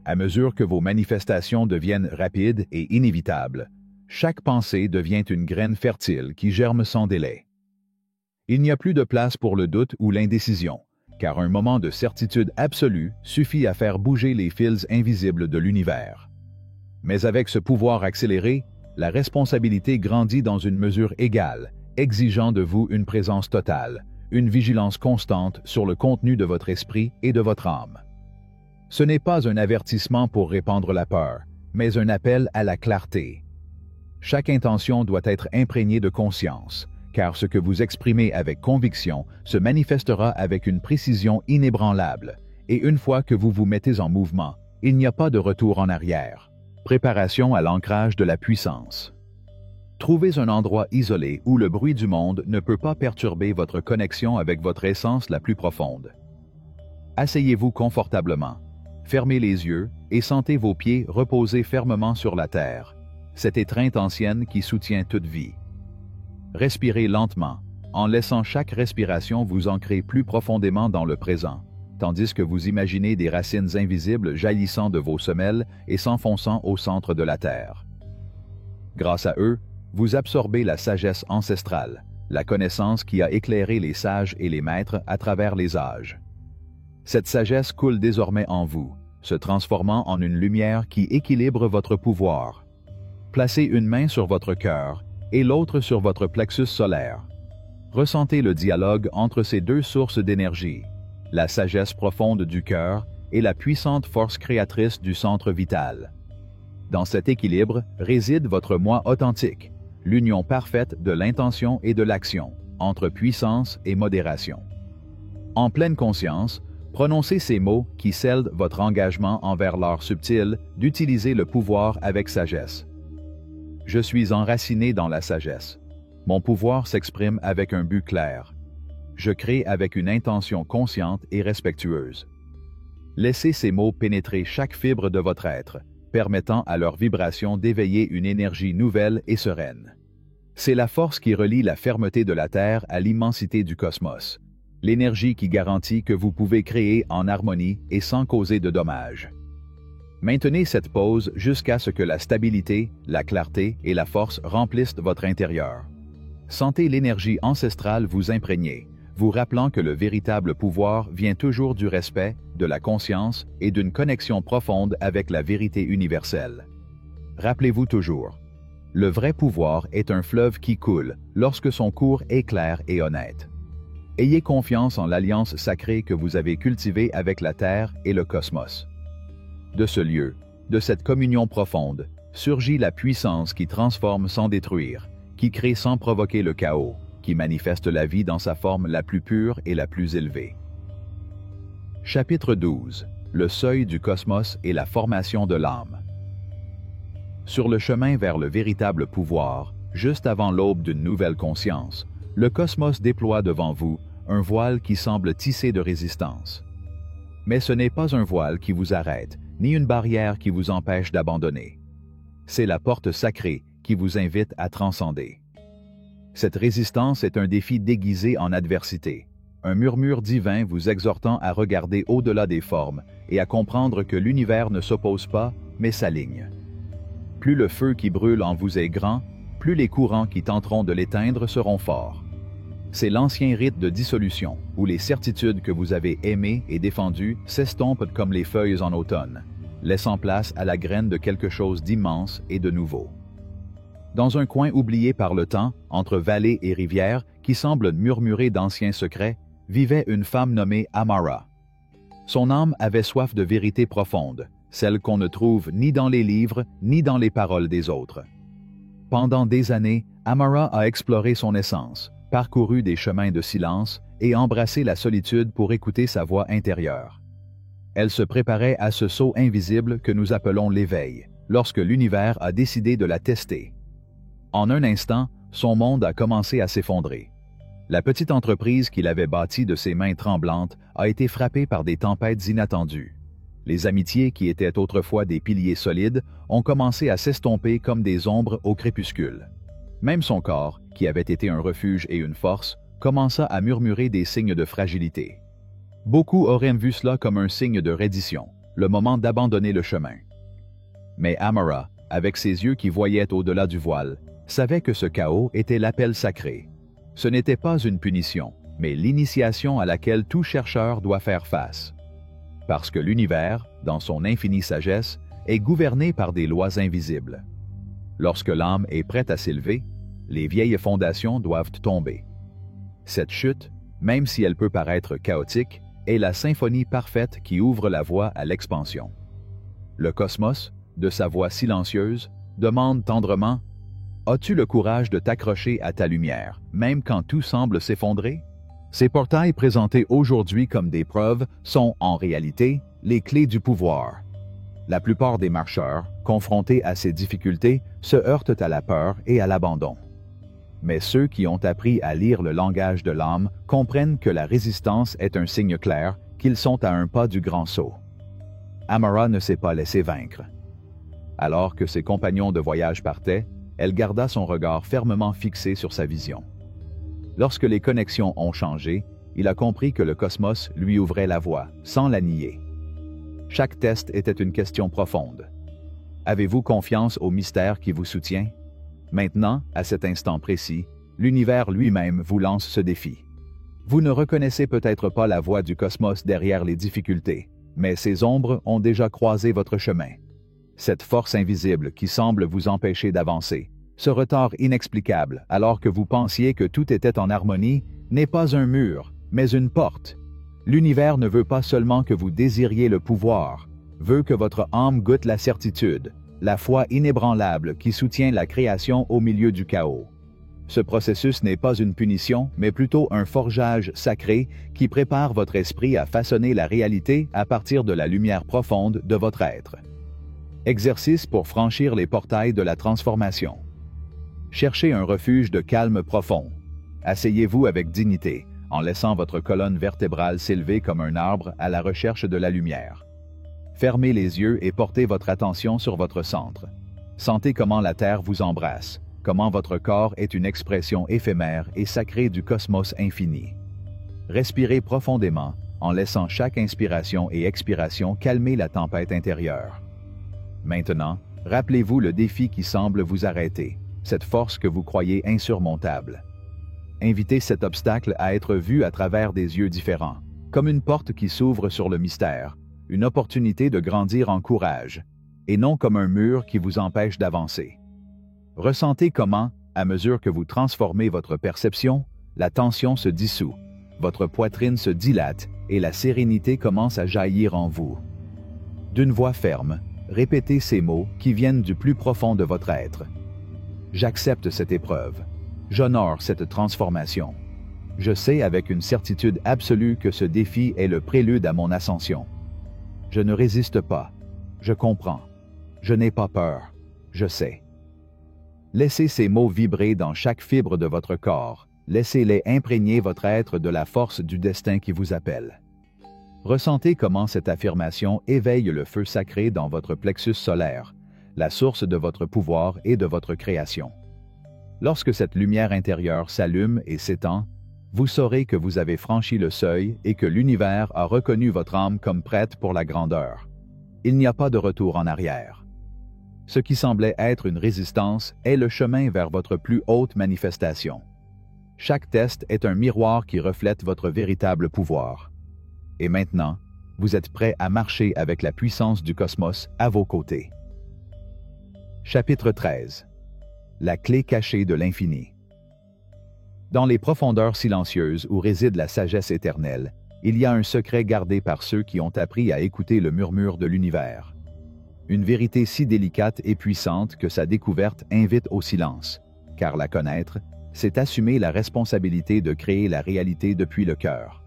À mesure que vos manifestations deviennent rapides et inévitables, chaque pensée devient une graine fertile qui germe sans délai. Il n'y a plus de place pour le doute ou l'indécision, car un moment de certitude absolue suffit à faire bouger les fils invisibles de l'univers. Mais avec ce pouvoir accéléré, la responsabilité grandit dans une mesure égale, exigeant de vous une présence totale, une vigilance constante sur le contenu de votre esprit et de votre âme. Ce n'est pas un avertissement pour répandre la peur, mais un appel à la clarté. Chaque intention doit être imprégnée de conscience, car ce que vous exprimez avec conviction se manifestera avec une précision inébranlable, et une fois que vous vous mettez en mouvement, il n'y a pas de retour en arrière. Préparation à l'ancrage de la puissance. Trouvez un endroit isolé où le bruit du monde ne peut pas perturber votre connexion avec votre essence la plus profonde. Asseyez-vous confortablement, fermez les yeux et sentez vos pieds reposer fermement sur la terre, cette étreinte ancienne qui soutient toute vie. Respirez lentement, en laissant chaque respiration vous ancrer plus profondément dans le présent, tandis que vous imaginez des racines invisibles jaillissant de vos semelles et s'enfonçant au centre de la terre. Grâce à eux, vous absorbez la sagesse ancestrale, la connaissance qui a éclairé les sages et les maîtres à travers les âges. Cette sagesse coule désormais en vous, se transformant en une lumière qui équilibre votre pouvoir. Placez une main sur votre cœur et l'autre sur votre plexus solaire. Ressentez le dialogue entre ces deux sources d'énergie, la sagesse profonde du cœur et la puissante force créatrice du centre vital. Dans cet équilibre réside votre moi authentique, l'union parfaite de l'intention et de l'action, entre puissance et modération. En pleine conscience, prononcez ces mots qui scellent votre engagement envers l'art subtil d'utiliser le pouvoir avec sagesse. Je suis enraciné dans la sagesse. Mon pouvoir s'exprime avec un but clair. Je crée avec une intention consciente et respectueuse. Laissez ces mots pénétrer chaque fibre de votre être, permettant à leur vibration d'éveiller une énergie nouvelle et sereine. C'est la force qui relie la fermeté de la Terre à l'immensité du cosmos, l'énergie qui garantit que vous pouvez créer en harmonie et sans causer de dommages. Maintenez cette pause jusqu'à ce que la stabilité, la clarté et la force remplissent votre intérieur. Sentez l'énergie ancestrale vous imprégner, vous rappelant que le véritable pouvoir vient toujours du respect, de la conscience et d'une connexion profonde avec la vérité universelle. Rappelez-vous toujours, le vrai pouvoir est un fleuve qui coule lorsque son cours est clair et honnête. Ayez confiance en l'alliance sacrée que vous avez cultivée avec la Terre et le cosmos. De ce lieu, de cette communion profonde, surgit la puissance qui transforme sans détruire, qui crée sans provoquer le chaos, qui manifeste la vie dans sa forme la plus pure et la plus élevée. Chapitre 12. Le seuil du cosmos et la formation de l'âme. Sur le chemin vers le véritable pouvoir, juste avant l'aube d'une nouvelle conscience, le cosmos déploie devant vous un voile qui semble tissé de résistance. Mais ce n'est pas un voile qui vous arrête, ni une barrière qui vous empêche d'abandonner. C'est la porte sacrée qui vous invite à transcender. Cette résistance est un défi déguisé en adversité, un murmure divin vous exhortant à regarder au-delà des formes et à comprendre que l'univers ne s'oppose pas, mais s'aligne. Plus le feu qui brûle en vous est grand, plus les courants qui tenteront de l'éteindre seront forts. C'est l'ancien rite de dissolution, où les certitudes que vous avez aimées et défendues s'estompent comme les feuilles en automne, laissant place à la graine de quelque chose d'immense et de nouveau. Dans un coin oublié par le temps, entre vallées et rivières, qui semble murmurer d'anciens secrets, vivait une femme nommée Amara. Son âme avait soif de vérité profonde, celle qu'on ne trouve ni dans les livres, ni dans les paroles des autres. Pendant des années, Amara a exploré son essence, parcouru des chemins de silence et embrassé la solitude pour écouter sa voix intérieure. Elle se préparait à ce saut invisible que nous appelons l'éveil, lorsque l'univers a décidé de la tester. En un instant, son monde a commencé à s'effondrer. La petite entreprise qu'il avait bâtie de ses mains tremblantes a été frappée par des tempêtes inattendues. Les amitiés qui étaient autrefois des piliers solides ont commencé à s'estomper comme des ombres au crépuscule. Même son corps, qui avait été un refuge et une force, commença à murmurer des signes de fragilité. Beaucoup auraient vu cela comme un signe de reddition, le moment d'abandonner le chemin. Mais Amara, avec ses yeux qui voyaient au-delà du voile, savait que ce chaos était l'appel sacré. Ce n'était pas une punition, mais l'initiation à laquelle tout chercheur doit faire face. Parce que l'univers, dans son infinie sagesse, est gouverné par des lois invisibles. Lorsque l'âme est prête à s'élever, les vieilles fondations doivent tomber. Cette chute, même si elle peut paraître chaotique, est la symphonie parfaite qui ouvre la voie à l'expansion. Le cosmos, de sa voix silencieuse, demande tendrement « As-tu le courage de t'accrocher à ta lumière, même quand tout semble s'effondrer ?» Ces portails présentés aujourd'hui comme des preuves sont, en réalité, les clés du pouvoir. La plupart des marcheurs, confrontés à ces difficultés, se heurtent à la peur et à l'abandon. Mais ceux qui ont appris à lire le langage de l'âme comprennent que la résistance est un signe clair qu'ils sont à un pas du grand saut. Amara ne s'est pas laissée vaincre. Alors que ses compagnons de voyage partaient, elle garda son regard fermement fixé sur sa vision. Lorsque les connexions ont changé, il a compris que le cosmos lui ouvrait la voie, sans la nier. Chaque test était une question profonde. Avez-vous confiance au mystère qui vous soutient? Maintenant, à cet instant précis, l'univers lui-même vous lance ce défi. Vous ne reconnaissez peut-être pas la voix du cosmos derrière les difficultés, mais ces ombres ont déjà croisé votre chemin. Cette force invisible qui semble vous empêcher d'avancer, ce retard inexplicable alors que vous pensiez que tout était en harmonie, n'est pas un mur, mais une porte. L'univers ne veut pas seulement que vous désiriez le pouvoir, veut que votre âme goûte la certitude, la foi inébranlable qui soutient la création au milieu du chaos. Ce processus n'est pas une punition, mais plutôt un forgeage sacré qui prépare votre esprit à façonner la réalité à partir de la lumière profonde de votre être. Exercice pour franchir les portails de la transformation. Cherchez un refuge de calme profond. Asseyez-vous avec dignité, en laissant votre colonne vertébrale s'élever comme un arbre à la recherche de la lumière. Fermez les yeux et portez votre attention sur votre centre. Sentez comment la Terre vous embrasse, comment votre corps est une expression éphémère et sacrée du cosmos infini. Respirez profondément, en laissant chaque inspiration et expiration calmer la tempête intérieure. Maintenant, rappelez-vous le défi qui semble vous arrêter, cette force que vous croyez insurmontable. invitez cet obstacle à être vu à travers des yeux différents, comme une porte qui s'ouvre sur le mystère, une opportunité de grandir en courage, et non comme un mur qui vous empêche d'avancer. Ressentez comment, à mesure que vous transformez votre perception, la tension se dissout, votre poitrine se dilate et la sérénité commence à jaillir en vous. D'une voix ferme, répétez ces mots qui viennent du plus profond de votre être. J'accepte cette épreuve. J'honore cette transformation. Je sais avec une certitude absolue que ce défi est le prélude à mon ascension. Je ne résiste pas. Je comprends. Je n'ai pas peur. Je sais. Laissez ces mots vibrer dans chaque fibre de votre corps. Laissez-les imprégner votre être de la force du destin qui vous appelle. Ressentez comment cette affirmation éveille le feu sacré dans votre plexus solaire, la source de votre pouvoir et de votre création. Lorsque cette lumière intérieure s'allume et s'étend, vous saurez que vous avez franchi le seuil et que l'univers a reconnu votre âme comme prête pour la grandeur. Il n'y a pas de retour en arrière. Ce qui semblait être une résistance est le chemin vers votre plus haute manifestation. Chaque test est un miroir qui reflète votre véritable pouvoir. Et maintenant, vous êtes prêt à marcher avec la puissance du cosmos à vos côtés. Chapitre 13. La clé cachée de l'infini. Dans les profondeurs silencieuses où réside la sagesse éternelle, il y a un secret gardé par ceux qui ont appris à écouter le murmure de l'univers. Une vérité si délicate et puissante que sa découverte invite au silence, car la connaître, c'est assumer la responsabilité de créer la réalité depuis le cœur.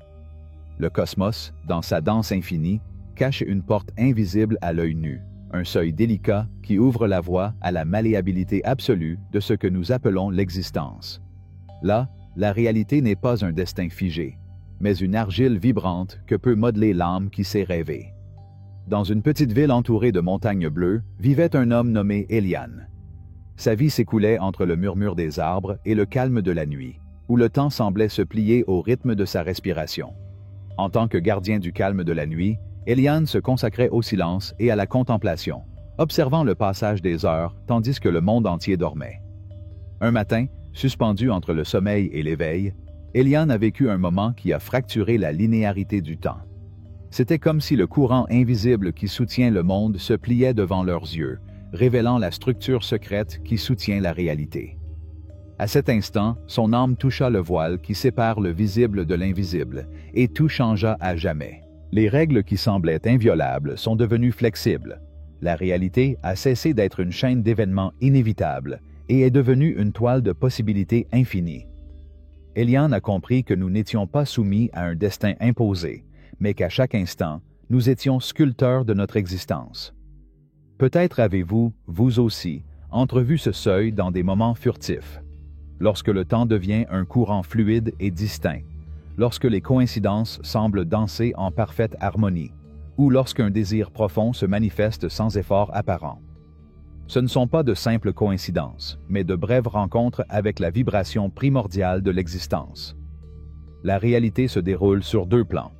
Le cosmos, dans sa danse infinie, cache une porte invisible à l'œil nu, un seuil délicat qui ouvre la voie à la malléabilité absolue de ce que nous appelons l'existence. Là, la réalité n'est pas un destin figé, mais une argile vibrante que peut modeler l'âme qui sait rêver. Dans une petite ville entourée de montagnes bleues, vivait un homme nommé Elian. Sa vie s'écoulait entre le murmure des arbres et le calme de la nuit, où le temps semblait se plier au rythme de sa respiration. En tant que gardien du calme de la nuit, Elian se consacrait au silence et à la contemplation, observant le passage des heures tandis que le monde entier dormait. Un matin, suspendu entre le sommeil et l'éveil, Elian a vécu un moment qui a fracturé la linéarité du temps. C'était comme si le courant invisible qui soutient le monde se pliait devant leurs yeux, révélant la structure secrète qui soutient la réalité. À cet instant, son âme toucha le voile qui sépare le visible de l'invisible, et tout changea à jamais. Les règles qui semblaient inviolables sont devenues flexibles. La réalité a cessé d'être une chaîne d'événements inévitables et est devenue une toile de possibilités infinies. Elian a compris que nous n'étions pas soumis à un destin imposé, mais qu'à chaque instant, nous étions sculpteurs de notre existence. Peut-être avez-vous, vous aussi, entrevu ce seuil dans des moments furtifs, lorsque le temps devient un courant fluide et distinct, lorsque les coïncidences semblent danser en parfaite harmonie, ou lorsqu'un désir profond se manifeste sans effort apparent. Ce ne sont pas de simples coïncidences, mais de brèves rencontres avec la vibration primordiale de l'existence. La réalité se déroule sur deux plans.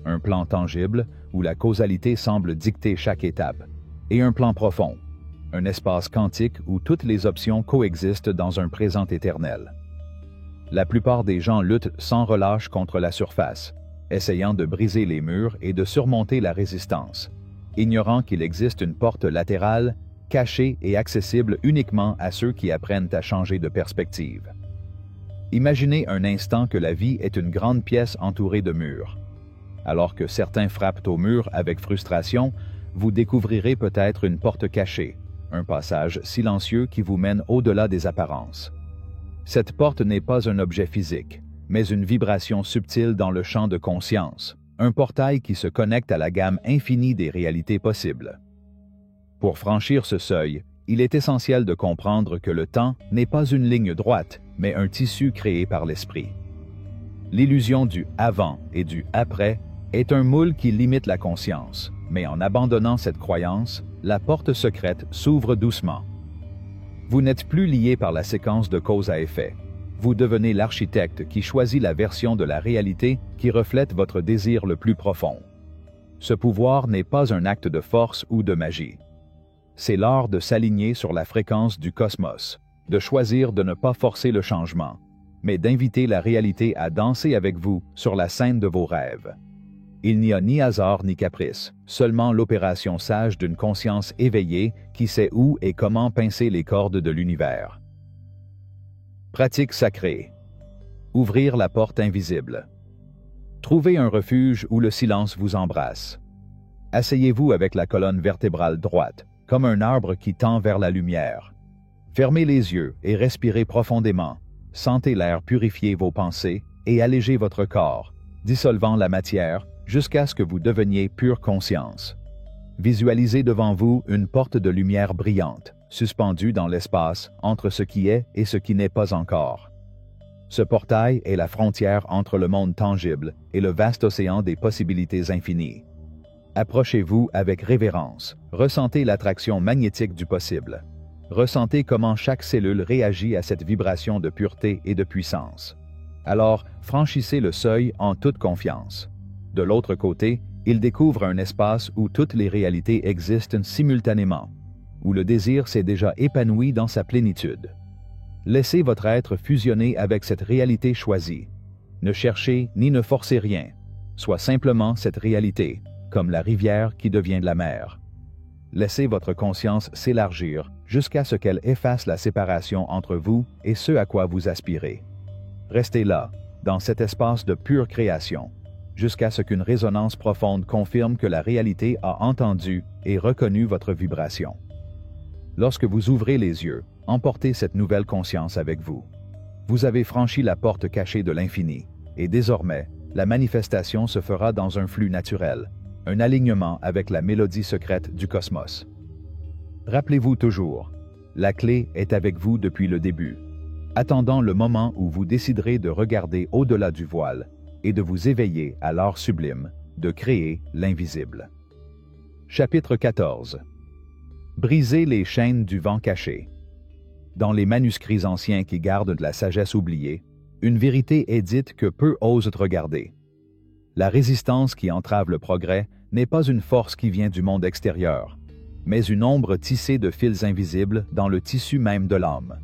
Un plan tangible, où la causalité semble dicter chaque étape, et un plan profond, un espace quantique où toutes les options coexistent dans un présent éternel. La plupart des gens luttent sans relâche contre la surface, essayant de briser les murs et de surmonter la résistance, ignorant qu'il existe une porte latérale, cachée et accessible uniquement à ceux qui apprennent à changer de perspective. Imaginez un instant que la vie est une grande pièce entourée de murs. Alors que certains frappent au mur avec frustration, vous découvrirez peut-être une porte cachée, un passage silencieux qui vous mène au-delà des apparences. Cette porte n'est pas un objet physique, mais une vibration subtile dans le champ de conscience, un portail qui se connecte à la gamme infinie des réalités possibles. Pour franchir ce seuil, il est essentiel de comprendre que le temps n'est pas une ligne droite, mais un tissu créé par l'esprit. L'illusion du « avant » et du « après » est un moule qui limite la conscience, mais en abandonnant cette croyance, la porte secrète s'ouvre doucement. Vous n'êtes plus lié par la séquence de cause à effet. Vous devenez l'architecte qui choisit la version de la réalité qui reflète votre désir le plus profond. Ce pouvoir n'est pas un acte de force ou de magie. C'est l'art de s'aligner sur la fréquence du cosmos, de choisir de ne pas forcer le changement, mais d'inviter la réalité à danser avec vous sur la scène de vos rêves. Il n'y a ni hasard ni caprice, seulement l'opération sage d'une conscience éveillée qui sait où et comment pincer les cordes de l'univers. Pratique sacrée. Ouvrir la porte invisible. Trouvez un refuge où le silence vous embrasse. Asseyez-vous avec la colonne vertébrale droite, comme un arbre qui tend vers la lumière. Fermez les yeux et respirez profondément. Sentez l'air purifier vos pensées et alléger votre corps, dissolvant la matière jusqu'à ce que vous deveniez pure conscience. Visualisez devant vous une porte de lumière brillante, suspendue dans l'espace entre ce qui est et ce qui n'est pas encore. Ce portail est la frontière entre le monde tangible et le vaste océan des possibilités infinies. Approchez-vous avec révérence, ressentez l'attraction magnétique du possible. Ressentez comment chaque cellule réagit à cette vibration de pureté et de puissance. Alors, franchissez le seuil en toute confiance. De l'autre côté, il découvre un espace où toutes les réalités existent simultanément, où le désir s'est déjà épanoui dans sa plénitude. Laissez votre être fusionner avec cette réalité choisie. Ne cherchez ni ne forcez rien. Sois simplement cette réalité, comme la rivière qui devient de la mer. Laissez votre conscience s'élargir jusqu'à ce qu'elle efface la séparation entre vous et ce à quoi vous aspirez. Restez là, dans cet espace de pure création, jusqu'à ce qu'une résonance profonde confirme que la réalité a entendu et reconnu votre vibration. Lorsque vous ouvrez les yeux, emportez cette nouvelle conscience avec vous. Vous avez franchi la porte cachée de l'infini, et désormais, la manifestation se fera dans un flux naturel, un alignement avec la mélodie secrète du cosmos. Rappelez-vous toujours, la clé est avec vous depuis le début, attendant le moment où vous déciderez de regarder au-delà du voile et de vous éveiller à l'art sublime de créer l'invisible. Chapitre 14. Briser les chaînes du vent caché. Dans les manuscrits anciens qui gardent de la sagesse oubliée, une vérité est dite que peu osent regarder. La résistance qui entrave le progrès n'est pas une force qui vient du monde extérieur, mais une ombre tissée de fils invisibles dans le tissu même de l'âme.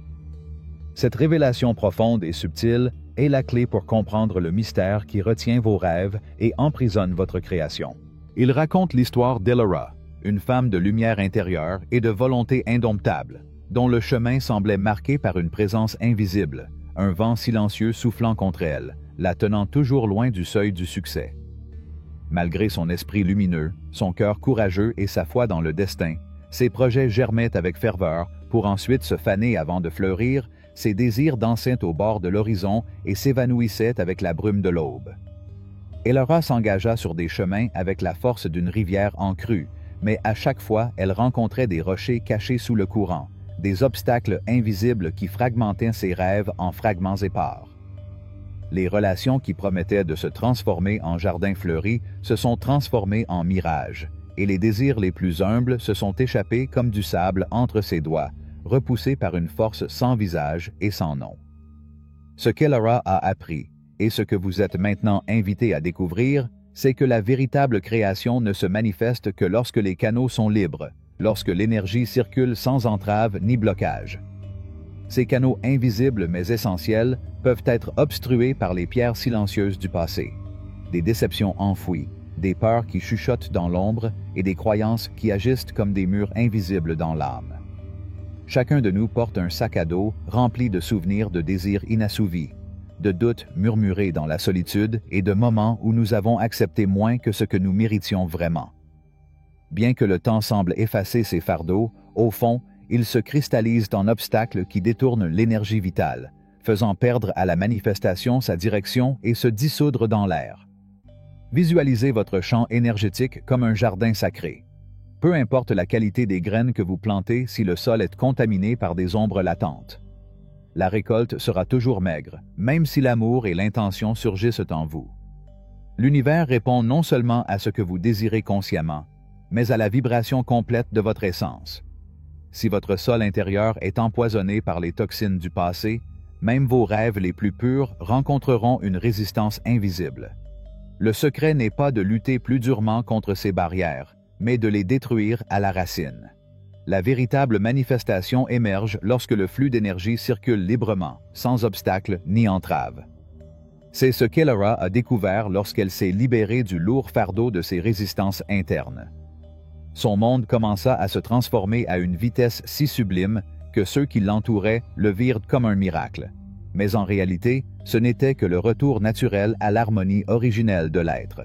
Cette révélation profonde et subtile est la clé pour comprendre le mystère qui retient vos rêves et emprisonne votre création. Il raconte l'histoire d'Elora, une femme de lumière intérieure et de volonté indomptable, dont le chemin semblait marqué par une présence invisible, un vent silencieux soufflant contre elle, la tenant toujours loin du seuil du succès. Malgré son esprit lumineux, son cœur courageux et sa foi dans le destin, ses projets germaient avec ferveur pour ensuite se faner avant de fleurir, ses désirs dansaient au bord de l'horizon et s'évanouissaient avec la brume de l'aube. Elora s'engagea sur des chemins avec la force d'une rivière en crue, mais à chaque fois elle rencontrait des rochers cachés sous le courant, des obstacles invisibles qui fragmentaient ses rêves en fragments épars. Les relations qui promettaient de se transformer en jardins fleuris se sont transformées en mirages, et les désirs les plus humbles se sont échappés comme du sable entre ses doigts, repoussés par une force sans visage et sans nom. Ce qu'Elora a appris, et ce que vous êtes maintenant invité à découvrir, c'est que la véritable création ne se manifeste que lorsque les canaux sont libres, lorsque l'énergie circule sans entrave ni blocage. Ces canaux invisibles mais essentiels peuvent être obstrués par les pierres silencieuses du passé, des déceptions enfouies, des peurs qui chuchotent dans l'ombre et des croyances qui agissent comme des murs invisibles dans l'âme. Chacun de nous porte un sac à dos rempli de souvenirs de désirs inassouvis, de doutes murmurés dans la solitude et de moments où nous avons accepté moins que ce que nous méritions vraiment. Bien que le temps semble effacer ces fardeaux, au fond, ils se cristallisent en obstacles qui détournent l'énergie vitale, faisant perdre à la manifestation sa direction et se dissoudre dans l'air. Visualisez votre champ énergétique comme un jardin sacré. Peu importe la qualité des graines que vous plantez si le sol est contaminé par des ombres latentes. La récolte sera toujours maigre, même si l'amour et l'intention surgissent en vous. L'univers répond non seulement à ce que vous désirez consciemment, mais à la vibration complète de votre essence. Si votre sol intérieur est empoisonné par les toxines du passé, même vos rêves les plus purs rencontreront une résistance invisible. Le secret n'est pas de lutter plus durement contre ces barrières, mais de les détruire à la racine. La véritable manifestation émerge lorsque le flux d'énergie circule librement, sans obstacle ni entrave. C'est ce qu'Elora a découvert lorsqu'elle s'est libérée du lourd fardeau de ses résistances internes. Son monde commença à se transformer à une vitesse si sublime que ceux qui l'entouraient le virent comme un miracle. Mais en réalité, ce n'était que le retour naturel à l'harmonie originelle de l'être.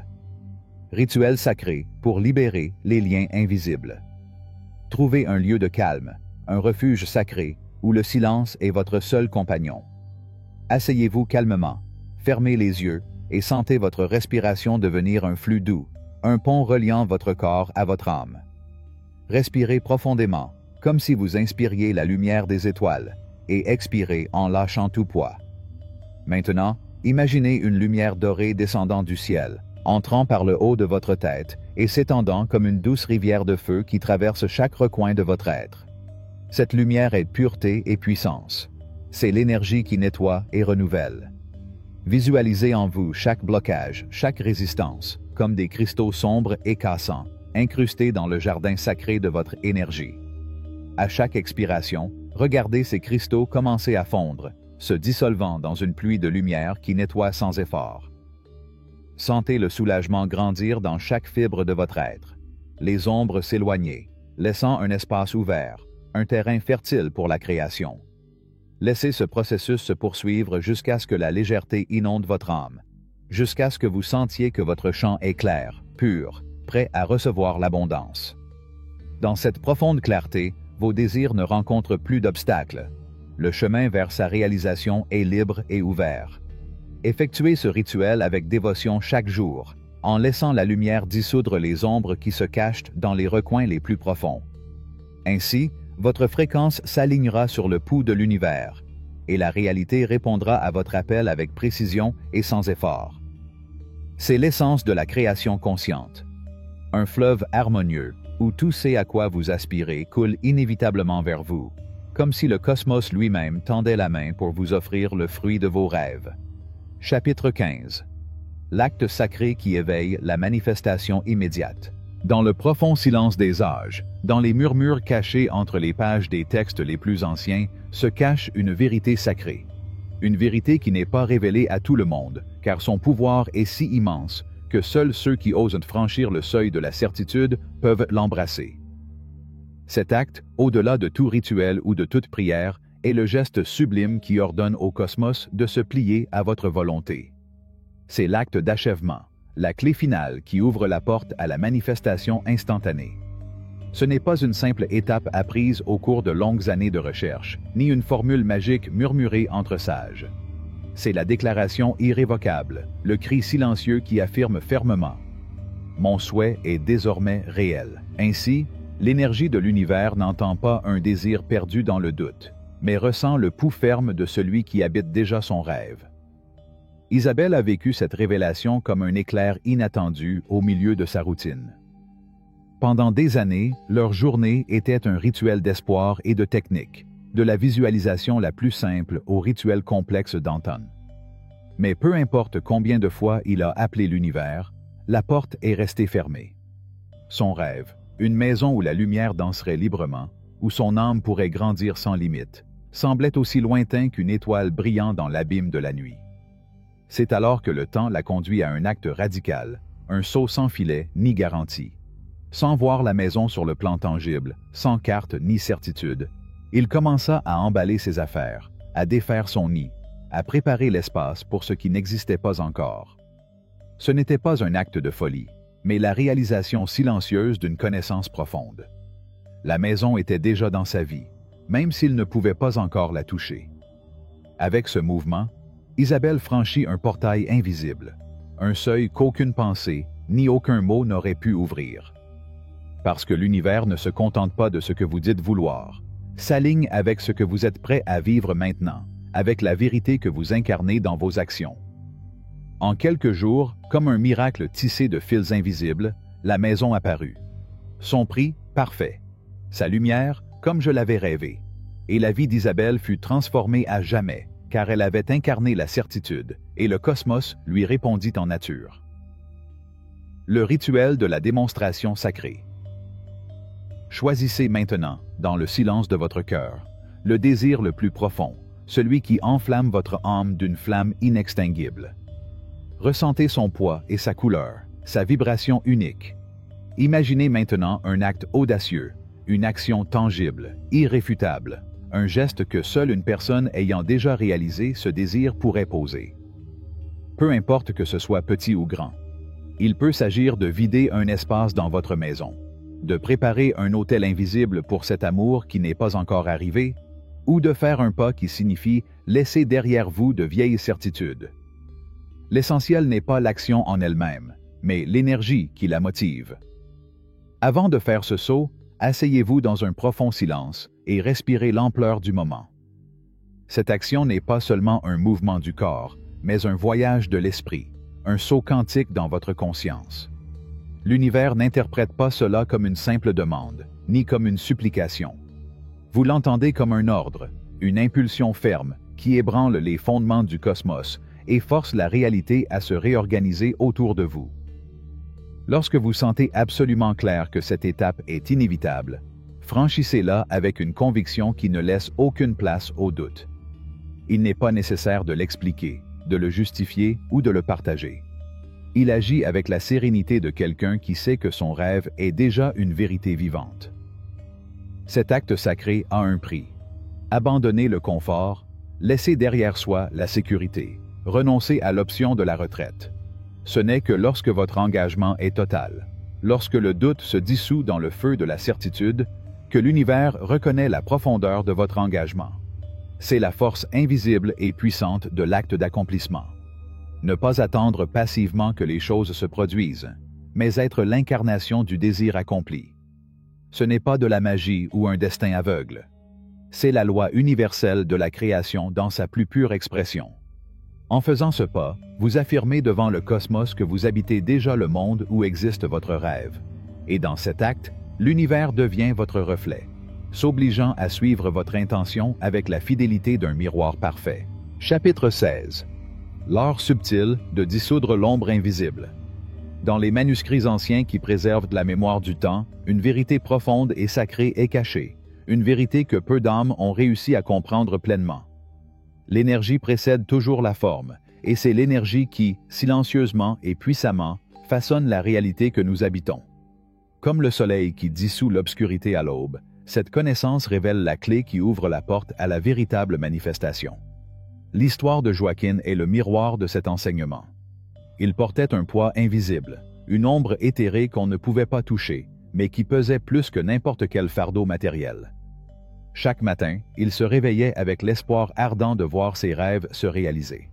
Rituel sacré pour libérer les liens invisibles. Trouvez un lieu de calme, un refuge sacré où le silence est votre seul compagnon. Asseyez-vous calmement, fermez les yeux et sentez votre respiration devenir un flux doux, un pont reliant votre corps à votre âme. Respirez profondément, comme si vous inspiriez la lumière des étoiles, et expirez en lâchant tout poids. Maintenant, imaginez une lumière dorée descendant du ciel, entrant par le haut de votre tête et s'étendant comme une douce rivière de feu qui traverse chaque recoin de votre être. Cette lumière est pureté et puissance. C'est l'énergie qui nettoie et renouvelle. Visualisez en vous chaque blocage, chaque résistance, comme des cristaux sombres et cassants, incrustés dans le jardin sacré de votre énergie. À chaque expiration, regardez ces cristaux commencer à fondre, se dissolvant dans une pluie de lumière qui nettoie sans effort. Sentez le soulagement grandir dans chaque fibre de votre être, les ombres s'éloigner, laissant un espace ouvert, un terrain fertile pour la création. Laissez ce processus se poursuivre jusqu'à ce que la légèreté inonde votre âme, jusqu'à ce que vous sentiez que votre champ est clair, pur, prêt à recevoir l'abondance. Dans cette profonde clarté, vos désirs ne rencontrent plus d'obstacles. Le chemin vers sa réalisation est libre et ouvert. Effectuez ce rituel avec dévotion chaque jour, en laissant la lumière dissoudre les ombres qui se cachent dans les recoins les plus profonds. Ainsi, votre fréquence s'alignera sur le pouls de l'univers, et la réalité répondra à votre appel avec précision et sans effort. C'est l'essence de la création consciente. Un fleuve harmonieux, où tout ce à quoi vous aspirez coule inévitablement vers vous, comme si le cosmos lui-même tendait la main pour vous offrir le fruit de vos rêves. Chapitre 15. L'acte sacré qui éveille la manifestation immédiate. Dans le profond silence des âges, dans les murmures cachés entre les pages des textes les plus anciens, se cache une vérité sacrée. Une vérité qui n'est pas révélée à tout le monde, car son pouvoir est si immense que seuls ceux qui osent franchir le seuil de la certitude peuvent l'embrasser. Cet acte, au-delà de tout rituel ou de toute prière, est le geste sublime qui ordonne au cosmos de se plier à votre volonté. C'est l'acte d'achèvement, la clé finale qui ouvre la porte à la manifestation instantanée. Ce n'est pas une simple étape apprise au cours de longues années de recherche, ni une formule magique murmurée entre sages. C'est la déclaration irrévocable, le cri silencieux qui affirme fermement « Mon souhait est désormais réel ». Ainsi, l'énergie de l'univers n'entend pas un désir perdu dans le doute, mais ressent le pouls ferme de celui qui habite déjà son rêve. Isabelle a vécu cette révélation comme un éclair inattendu au milieu de sa routine. Pendant des années, leur journée était un rituel d'espoir et de technique, de la visualisation la plus simple au rituel complexe d'Anton. Mais peu importe combien de fois il a appelé l'univers, la porte est restée fermée. Son rêve, une maison où la lumière danserait librement, où son âme pourrait grandir sans limite, semblait aussi lointain qu'une étoile brillant dans l'abîme de la nuit. C'est alors que le temps l'a conduit à un acte radical, un saut sans filet ni garantie. Sans voir la maison sur le plan tangible, sans carte ni certitude, il commença à emballer ses affaires, à défaire son nid, à préparer l'espace pour ce qui n'existait pas encore. Ce n'était pas un acte de folie, mais la réalisation silencieuse d'une connaissance profonde. La maison était déjà dans sa vie, même s'il ne pouvait pas encore la toucher. Avec ce mouvement, Isabelle franchit un portail invisible, un seuil qu'aucune pensée, ni aucun mot n'aurait pu ouvrir. Parce que l'univers ne se contente pas de ce que vous dites vouloir, s'aligne avec ce que vous êtes prêt à vivre maintenant, avec la vérité que vous incarnez dans vos actions. En quelques jours, comme un miracle tissé de fils invisibles, la maison apparut. Son prix, parfait. Sa lumière, comme je l'avais rêvé. Et la vie d'Isabelle fut transformée à jamais, car elle avait incarné la certitude, et le cosmos lui répondit en nature. Le rituel de la démonstration sacrée. Choisissez maintenant, dans le silence de votre cœur, le désir le plus profond, celui qui enflamme votre âme d'une flamme inextinguible. Ressentez son poids et sa couleur, sa vibration unique. Imaginez maintenant un acte audacieux, une action tangible, irréfutable, un geste que seule une personne ayant déjà réalisé ce désir pourrait poser. Peu importe que ce soit petit ou grand. Il peut s'agir de vider un espace dans votre maison, de préparer un autel invisible pour cet amour qui n'est pas encore arrivé, ou de faire un pas qui signifie laisser derrière vous de vieilles certitudes. L'essentiel n'est pas l'action en elle-même, mais l'énergie qui la motive. Avant de faire ce saut, asseyez-vous dans un profond silence et respirez l'ampleur du moment. Cette action n'est pas seulement un mouvement du corps, mais un voyage de l'esprit, un saut quantique dans votre conscience. L'univers n'interprète pas cela comme une simple demande, ni comme une supplication. Vous l'entendez comme un ordre, une impulsion ferme qui ébranle les fondements du cosmos et force la réalité à se réorganiser autour de vous. Lorsque vous sentez absolument clair que cette étape est inévitable, franchissez-la avec une conviction qui ne laisse aucune place au doute. Il n'est pas nécessaire de l'expliquer, de le justifier ou de le partager. Il agit avec la sérénité de quelqu'un qui sait que son rêve est déjà une vérité vivante. Cet acte sacré a un prix. Abandonner le confort, laisser derrière soi la sécurité, renoncer à l'option de la retraite. Ce n'est que lorsque votre engagement est total, lorsque le doute se dissout dans le feu de la certitude, que l'univers reconnaît la profondeur de votre engagement. C'est la force invisible et puissante de l'acte d'accomplissement. Ne pas attendre passivement que les choses se produisent, mais être l'incarnation du désir accompli. Ce n'est pas de la magie ou un destin aveugle. C'est la loi universelle de la création dans sa plus pure expression. En faisant ce pas, vous affirmez devant le cosmos que vous habitez déjà le monde où existe votre rêve. Et dans cet acte, l'univers devient votre reflet, s'obligeant à suivre votre intention avec la fidélité d'un miroir parfait. Chapitre 16. L'art subtil de dissoudre l'ombre invisible. Dans les manuscrits anciens qui préservent de la mémoire du temps, une vérité profonde et sacrée est cachée, une vérité que peu d'âmes ont réussi à comprendre pleinement. L'énergie précède toujours la forme, et c'est l'énergie qui, silencieusement et puissamment, façonne la réalité que nous habitons. Comme le soleil qui dissout l'obscurité à l'aube, cette connaissance révèle la clé qui ouvre la porte à la véritable manifestation. L'histoire de Joaquin est le miroir de cet enseignement. Il portait un poids invisible, une ombre éthérée qu'on ne pouvait pas toucher, mais qui pesait plus que n'importe quel fardeau matériel. Chaque matin, il se réveillait avec l'espoir ardent de voir ses rêves se réaliser.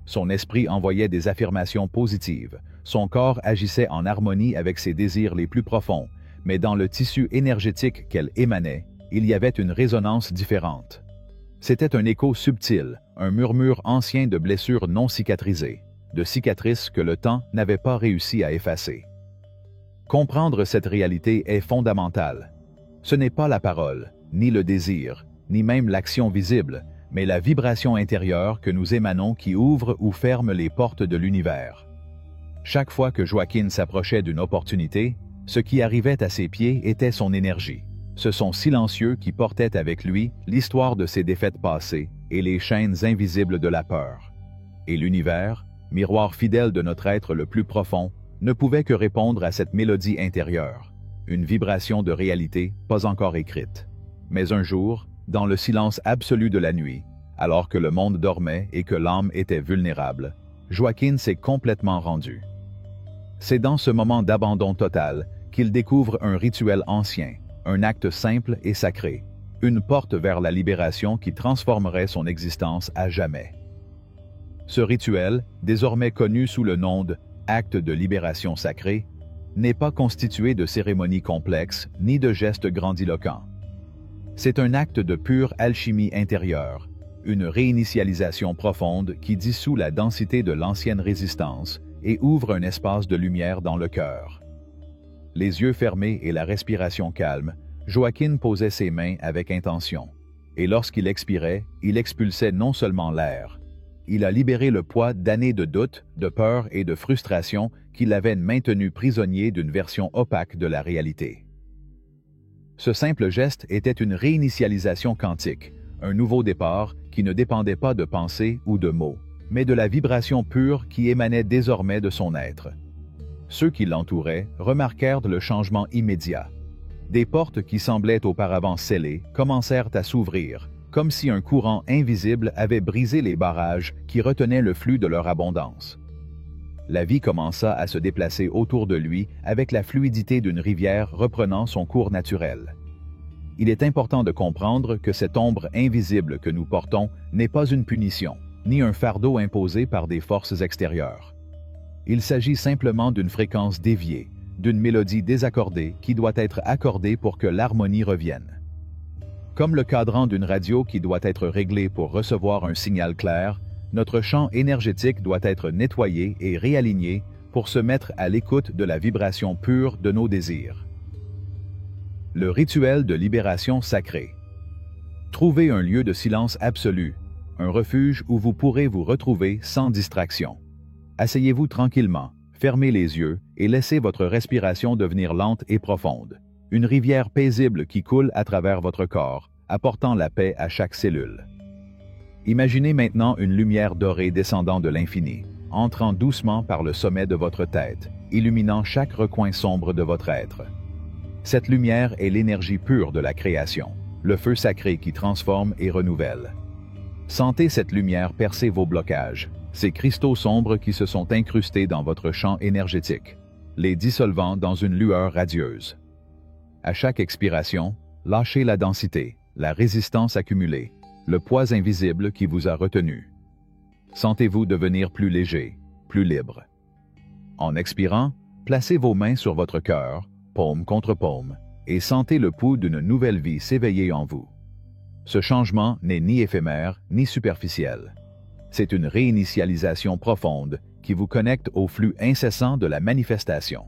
Son esprit envoyait des affirmations positives, son corps agissait en harmonie avec ses désirs les plus profonds, mais dans le tissu énergétique qu'elle émanait, il y avait une résonance différente. C'était un écho subtil, un murmure ancien de blessures non cicatrisées, de cicatrices que le temps n'avait pas réussi à effacer. Comprendre cette réalité est fondamental. Ce n'est pas la parole, ni le désir, ni même l'action visible, mais la vibration intérieure que nous émanons qui ouvre ou ferme les portes de l'univers. Chaque fois que Joaquin s'approchait d'une opportunité, ce qui arrivait à ses pieds était son énergie, ce son silencieux qui portait avec lui l'histoire de ses défaites passées et les chaînes invisibles de la peur. Et l'univers, miroir fidèle de notre être le plus profond, ne pouvait que répondre à cette mélodie intérieure, une vibration de réalité pas encore écrite. Mais un jour, dans le silence absolu de la nuit, alors que le monde dormait et que l'âme était vulnérable, Joaquin s'est complètement rendu. C'est dans ce moment d'abandon total qu'il découvre un rituel ancien, un acte simple et sacré, une porte vers la libération qui transformerait son existence à jamais. Ce rituel, désormais connu sous le nom d'« acte de libération sacré », n'est pas constitué de cérémonies complexes ni de gestes grandiloquents. C'est un acte de pure alchimie intérieure, une réinitialisation profonde qui dissout la densité de l'ancienne résistance et ouvre un espace de lumière dans le cœur. Les yeux fermés et la respiration calme, Joaquin posait ses mains avec intention, et lorsqu'il expirait, il expulsait non seulement l'air. Il a libéré le poids d'années de doute, de peur et de frustration qui l'avaient maintenu prisonnier d'une version opaque de la réalité. Ce simple geste était une réinitialisation quantique, un nouveau départ qui ne dépendait pas de pensées ou de mots, mais de la vibration pure qui émanait désormais de son être. Ceux qui l'entouraient remarquèrent le changement immédiat. Des portes qui semblaient auparavant scellées commencèrent à s'ouvrir, comme si un courant invisible avait brisé les barrages qui retenaient le flux de leur abondance. La vie commença à se déplacer autour de lui avec la fluidité d'une rivière reprenant son cours naturel. Il est important de comprendre que cette ombre invisible que nous portons n'est pas une punition, ni un fardeau imposé par des forces extérieures. Il s'agit simplement d'une fréquence déviée, d'une mélodie désaccordée qui doit être accordée pour que l'harmonie revienne. Comme le cadran d'une radio qui doit être réglé pour recevoir un signal clair, notre champ énergétique doit être nettoyé et réaligné pour se mettre à l'écoute de la vibration pure de nos désirs. Le rituel de libération sacrée. Trouvez un lieu de silence absolu, un refuge où vous pourrez vous retrouver sans distraction. Asseyez-vous tranquillement, fermez les yeux et laissez votre respiration devenir lente et profonde. Une rivière paisible qui coule à travers votre corps, apportant la paix à chaque cellule. Imaginez maintenant une lumière dorée descendant de l'infini, entrant doucement par le sommet de votre tête, illuminant chaque recoin sombre de votre être. Cette lumière est l'énergie pure de la création, le feu sacré qui transforme et renouvelle. Sentez cette lumière percer vos blocages, ces cristaux sombres qui se sont incrustés dans votre champ énergétique, les dissolvant dans une lueur radieuse. À chaque expiration, lâchez la densité, la résistance accumulée, le poids invisible qui vous a retenu. Sentez-vous devenir plus léger, plus libre. En expirant, placez vos mains sur votre cœur, paume contre paume, et sentez le pouls d'une nouvelle vie s'éveiller en vous. Ce changement n'est ni éphémère, ni superficiel. C'est une réinitialisation profonde qui vous connecte au flux incessant de la manifestation.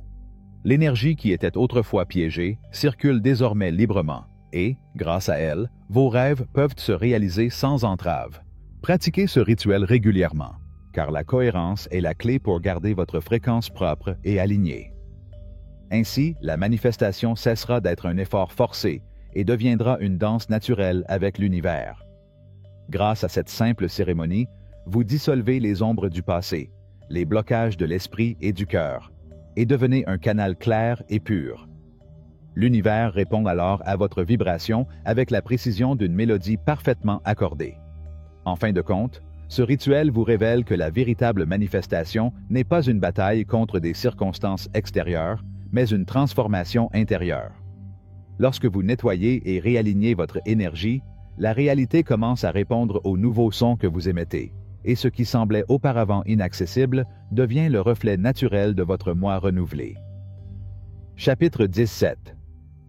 L'énergie qui était autrefois piégée circule désormais librement et, grâce à elle, vos rêves peuvent se réaliser sans entrave. Pratiquez ce rituel régulièrement, car la cohérence est la clé pour garder votre fréquence propre et alignée. Ainsi, la manifestation cessera d'être un effort forcé et deviendra une danse naturelle avec l'univers. Grâce à cette simple cérémonie, vous dissolvez les ombres du passé, les blocages de l'esprit et du cœur, et devenez un canal clair et pur. L'univers répond alors à votre vibration avec la précision d'une mélodie parfaitement accordée. En fin de compte, ce rituel vous révèle que la véritable manifestation n'est pas une bataille contre des circonstances extérieures, mais une transformation intérieure. Lorsque vous nettoyez et réalignez votre énergie, la réalité commence à répondre aux nouveaux sons que vous émettez, et ce qui semblait auparavant inaccessible devient le reflet naturel de votre moi renouvelé. Chapitre 17.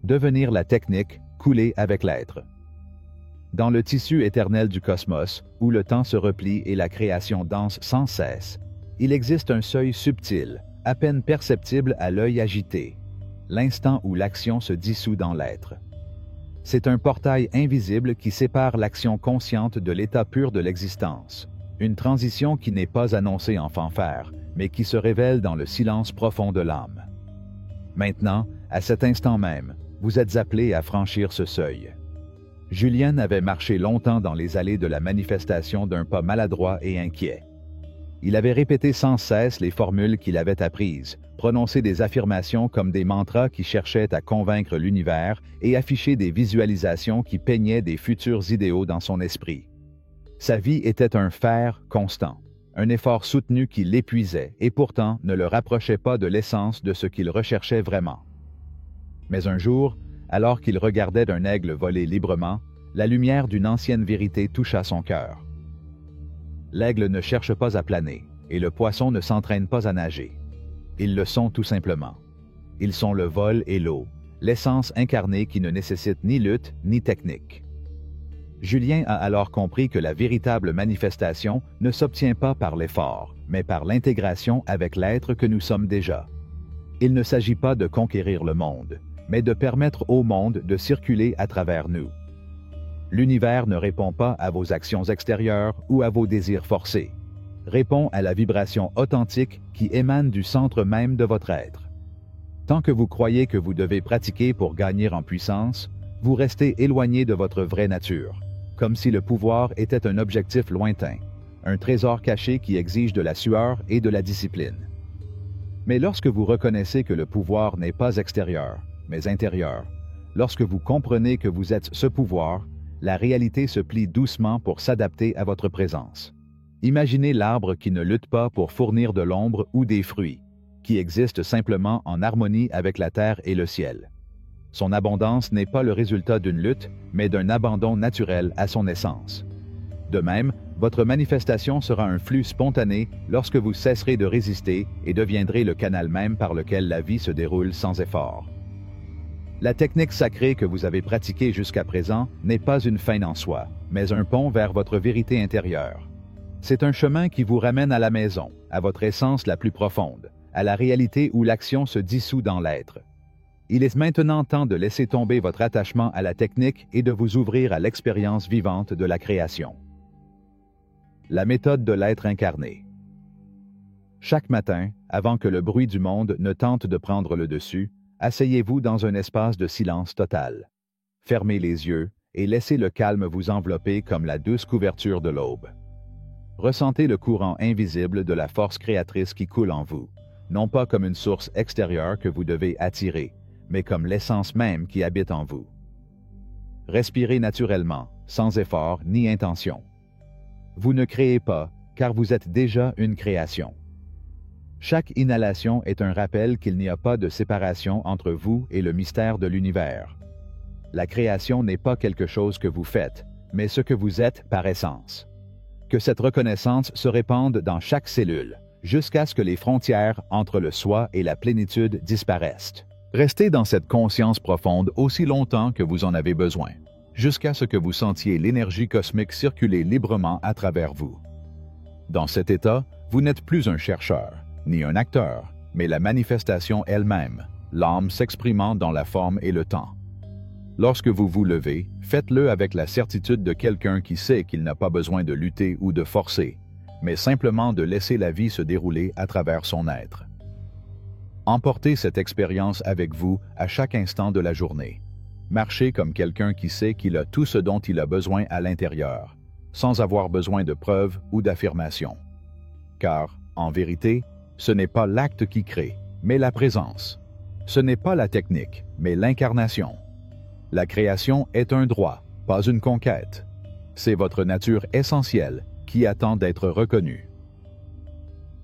Devenir la technique, couler avec l'être. Dans le tissu éternel du cosmos, où le temps se replie et la création danse sans cesse, il existe un seuil subtil, à peine perceptible à l'œil agité, l'instant où l'action se dissout dans l'être. C'est un portail invisible qui sépare l'action consciente de l'état pur de l'existence, une transition qui n'est pas annoncée en fanfare, mais qui se révèle dans le silence profond de l'âme. Maintenant, à cet instant même, vous êtes appelé à franchir ce seuil. Julien avait marché longtemps dans les allées de la manifestation d'un pas maladroit et inquiet. Il avait répété sans cesse les formules qu'il avait apprises, prononcé des affirmations comme des mantras qui cherchaient à convaincre l'univers et affiché des visualisations qui peignaient des futurs idéaux dans son esprit. Sa vie était un faire constant, un effort soutenu qui l'épuisait et pourtant ne le rapprochait pas de l'essence de ce qu'il recherchait vraiment. Mais un jour, alors qu'il regardait d'un aigle voler librement, la lumière d'une ancienne vérité toucha son cœur. L'aigle ne cherche pas à planer, et le poisson ne s'entraîne pas à nager. Ils le sont tout simplement. Ils sont le vol et l'eau, l'essence incarnée qui ne nécessite ni lutte ni technique. Julien a alors compris que la véritable manifestation ne s'obtient pas par l'effort, mais par l'intégration avec l'être que nous sommes déjà. Il ne s'agit pas de conquérir le monde, mais de permettre au monde de circuler à travers nous. L'univers ne répond pas à vos actions extérieures ou à vos désirs forcés. Répond à la vibration authentique qui émane du centre même de votre être. Tant que vous croyez que vous devez pratiquer pour gagner en puissance, vous restez éloigné de votre vraie nature, comme si le pouvoir était un objectif lointain, un trésor caché qui exige de la sueur et de la discipline. Mais lorsque vous reconnaissez que le pouvoir n'est pas extérieur, mais intérieur, lorsque vous comprenez que vous êtes ce pouvoir, la réalité se plie doucement pour s'adapter à votre présence. Imaginez l'arbre qui ne lutte pas pour fournir de l'ombre ou des fruits, qui existe simplement en harmonie avec la terre et le ciel. Son abondance n'est pas le résultat d'une lutte, mais d'un abandon naturel à son essence. De même, votre manifestation sera un flux spontané lorsque vous cesserez de résister et deviendrez le canal même par lequel la vie se déroule sans effort. La technique sacrée que vous avez pratiquée jusqu'à présent n'est pas une fin en soi, mais un pont vers votre vérité intérieure. C'est un chemin qui vous ramène à la maison, à votre essence la plus profonde, à la réalité où l'action se dissout dans l'être. Il est maintenant temps de laisser tomber votre attachement à la technique et de vous ouvrir à l'expérience vivante de la création. La méthode de l'être incarné. Chaque matin, avant que le bruit du monde ne tente de prendre le dessus, asseyez-vous dans un espace de silence total. Fermez les yeux et laissez le calme vous envelopper comme la douce couverture de l'aube. Ressentez le courant invisible de la force créatrice qui coule en vous, non pas comme une source extérieure que vous devez attirer, mais comme l'essence même qui habite en vous. Respirez naturellement, sans effort ni intention. Vous ne créez pas, car vous êtes déjà une création. Chaque inhalation est un rappel qu'il n'y a pas de séparation entre vous et le mystère de l'univers. La création n'est pas quelque chose que vous faites, mais ce que vous êtes par essence. Que cette reconnaissance se répande dans chaque cellule, jusqu'à ce que les frontières entre le soi et la plénitude disparaissent. Restez dans cette conscience profonde aussi longtemps que vous en avez besoin, jusqu'à ce que vous sentiez l'énergie cosmique circuler librement à travers vous. Dans cet état, vous n'êtes plus un chercheur, ni un acteur, mais la manifestation elle-même, l'âme s'exprimant dans la forme et le temps. Lorsque vous vous levez, faites-le avec la certitude de quelqu'un qui sait qu'il n'a pas besoin de lutter ou de forcer, mais simplement de laisser la vie se dérouler à travers son être. Emportez cette expérience avec vous à chaque instant de la journée. Marchez comme quelqu'un qui sait qu'il a tout ce dont il a besoin à l'intérieur, sans avoir besoin de preuves ou d'affirmations. Car, en vérité, ce n'est pas l'acte qui crée, mais la présence. Ce n'est pas la technique, mais l'incarnation. La création est un droit, pas une conquête. C'est votre nature essentielle qui attend d'être reconnue.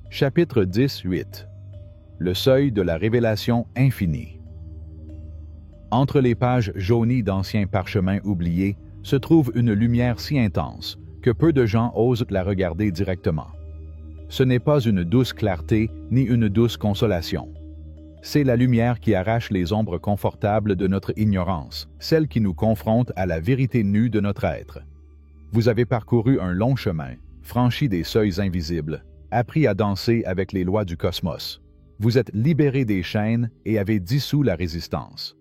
Chapitre 10.8. Le seuil de la révélation infinie. Entre les pages jaunies d'anciens parchemins oubliés se trouve une lumière si intense que peu de gens osent la regarder directement. Ce n'est pas une douce clarté ni une douce consolation. C'est la lumière qui arrache les ombres confortables de notre ignorance, celle qui nous confronte à la vérité nue de notre être. Vous avez parcouru un long chemin, franchi des seuils invisibles, appris à danser avec les lois du cosmos. Vous êtes libéré des chaînes et avez dissous la résistance.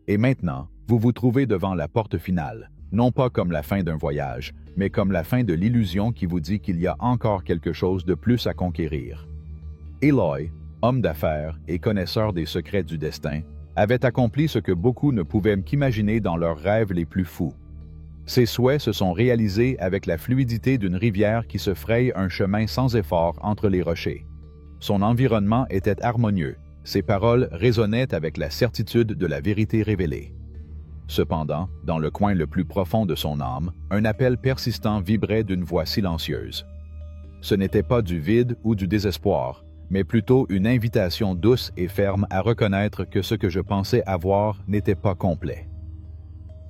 Et maintenant, vous vous trouvez devant la porte finale, non pas comme la fin d'un voyage, mais comme la fin de l'illusion qui vous dit qu'il y a encore quelque chose de plus à conquérir. Eloy, homme d'affaires et connaisseur des secrets du destin, avait accompli ce que beaucoup ne pouvaient qu'imaginer dans leurs rêves les plus fous. Ses souhaits se sont réalisés avec la fluidité d'une rivière qui se fraye un chemin sans effort entre les rochers. Son environnement était harmonieux, ses paroles résonnaient avec la certitude de la vérité révélée. Cependant, dans le coin le plus profond de son âme, un appel persistant vibrait d'une voix silencieuse. Ce n'était pas du vide ou du désespoir, mais plutôt une invitation douce et ferme à reconnaître que ce que je pensais avoir n'était pas complet.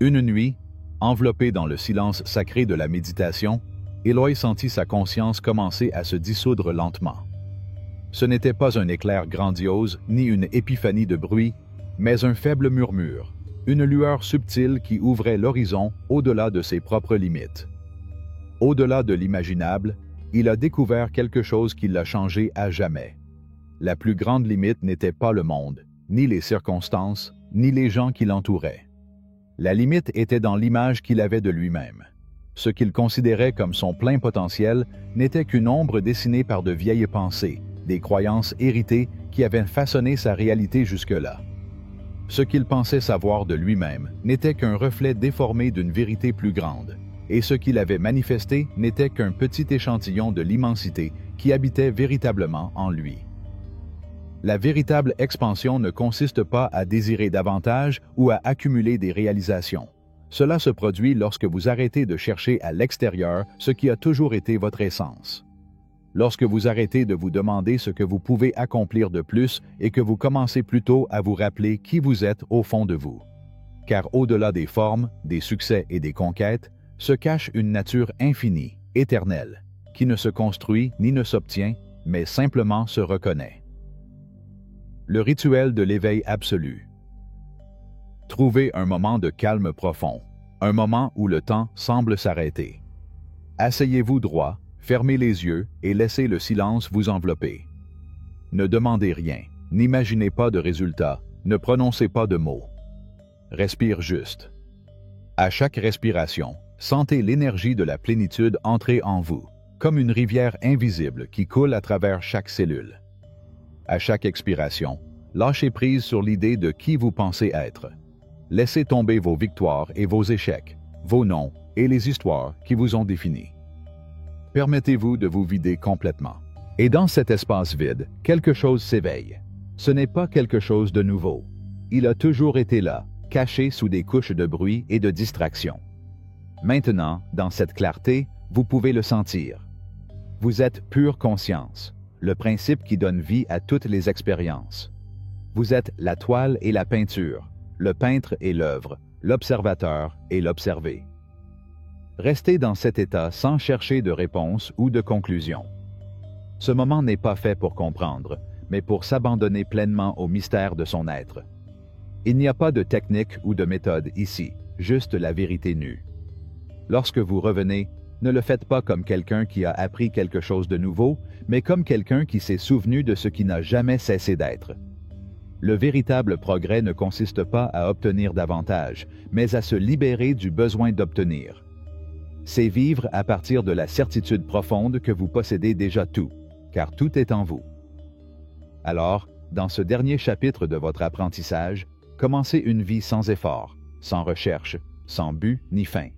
Une nuit, enveloppé dans le silence sacré de la méditation, Eloy sentit sa conscience commencer à se dissoudre lentement. Ce n'était pas un éclair grandiose ni une épiphanie de bruit, mais un faible murmure, une lueur subtile qui ouvrait l'horizon au-delà de ses propres limites. Au-delà de l'imaginable, il a découvert quelque chose qui l'a changé à jamais. La plus grande limite n'était pas le monde, ni les circonstances, ni les gens qui l'entouraient. La limite était dans l'image qu'il avait de lui-même. Ce qu'il considérait comme son plein potentiel n'était qu'une ombre dessinée par de vieilles pensées, des croyances héritées qui qui avait façonné sa réalité jusque-là. Ce qu'il pensait savoir de lui-même n'était qu'un reflet déformé d'une vérité plus grande, et ce qu'il avait manifesté n'était qu'un petit échantillon de l'immensité qui habitait véritablement en lui. La véritable expansion ne consiste pas à désirer davantage ou à accumuler des réalisations. Cela se produit lorsque vous arrêtez de chercher à l'extérieur ce qui a toujours été votre essence. Lorsque vous arrêtez de vous demander ce que vous pouvez accomplir de plus et que vous commencez plutôt à vous rappeler qui vous êtes au fond de vous. Car au-delà des formes, des succès et des conquêtes, se cache une nature infinie, éternelle, qui ne se construit ni ne s'obtient, mais simplement se reconnaît. Le rituel de l'éveil absolu. Trouvez un moment de calme profond, un moment où le temps semble s'arrêter. Asseyez-vous droit, fermez les yeux et laissez le silence vous envelopper. Ne demandez rien, n'imaginez pas de résultat, ne prononcez pas de mots. Respire juste. À chaque respiration, sentez l'énergie de la plénitude entrer en vous, comme une rivière invisible qui coule à travers chaque cellule. À chaque expiration, lâchez prise sur l'idée de qui vous pensez être. Laissez tomber vos victoires et vos échecs, vos noms et les histoires qui vous ont définis. Permettez-vous de vous vider complètement. Et dans cet espace vide, quelque chose s'éveille. Ce n'est pas quelque chose de nouveau. Il a toujours été là, caché sous des couches de bruit et de distraction. Maintenant, dans cette clarté, vous pouvez le sentir. Vous êtes pure conscience, le principe qui donne vie à toutes les expériences. Vous êtes la toile et la peinture, le peintre et l'œuvre, l'observateur et l'observé. Restez dans cet état sans chercher de réponse ou de conclusion. Ce moment n'est pas fait pour comprendre, mais pour s'abandonner pleinement au mystère de son être. Il n'y a pas de technique ou de méthode ici, juste la vérité nue. Lorsque vous revenez, ne le faites pas comme quelqu'un qui a appris quelque chose de nouveau, mais comme quelqu'un qui s'est souvenu de ce qui n'a jamais cessé d'être. Le véritable progrès ne consiste pas à obtenir davantage, mais à se libérer du besoin d'obtenir. C'est vivre à partir de la certitude profonde que vous possédez déjà tout, car tout est en vous. Alors, dans ce dernier chapitre de votre apprentissage, commencez une vie sans effort, sans recherche, sans but ni fin.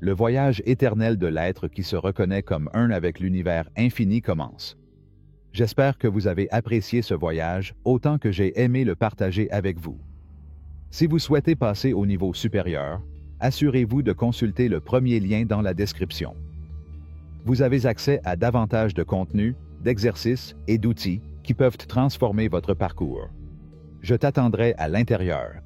Le voyage éternel de l'être qui se reconnaît comme un avec l'univers infini commence. J'espère que vous avez apprécié ce voyage autant que j'ai aimé le partager avec vous. Si vous souhaitez passer au niveau supérieur, assurez-vous de consulter le premier lien dans la description. Vous avez accès à davantage de contenus, d'exercices et d'outils qui peuvent transformer votre parcours. Je t'attendrai à l'intérieur.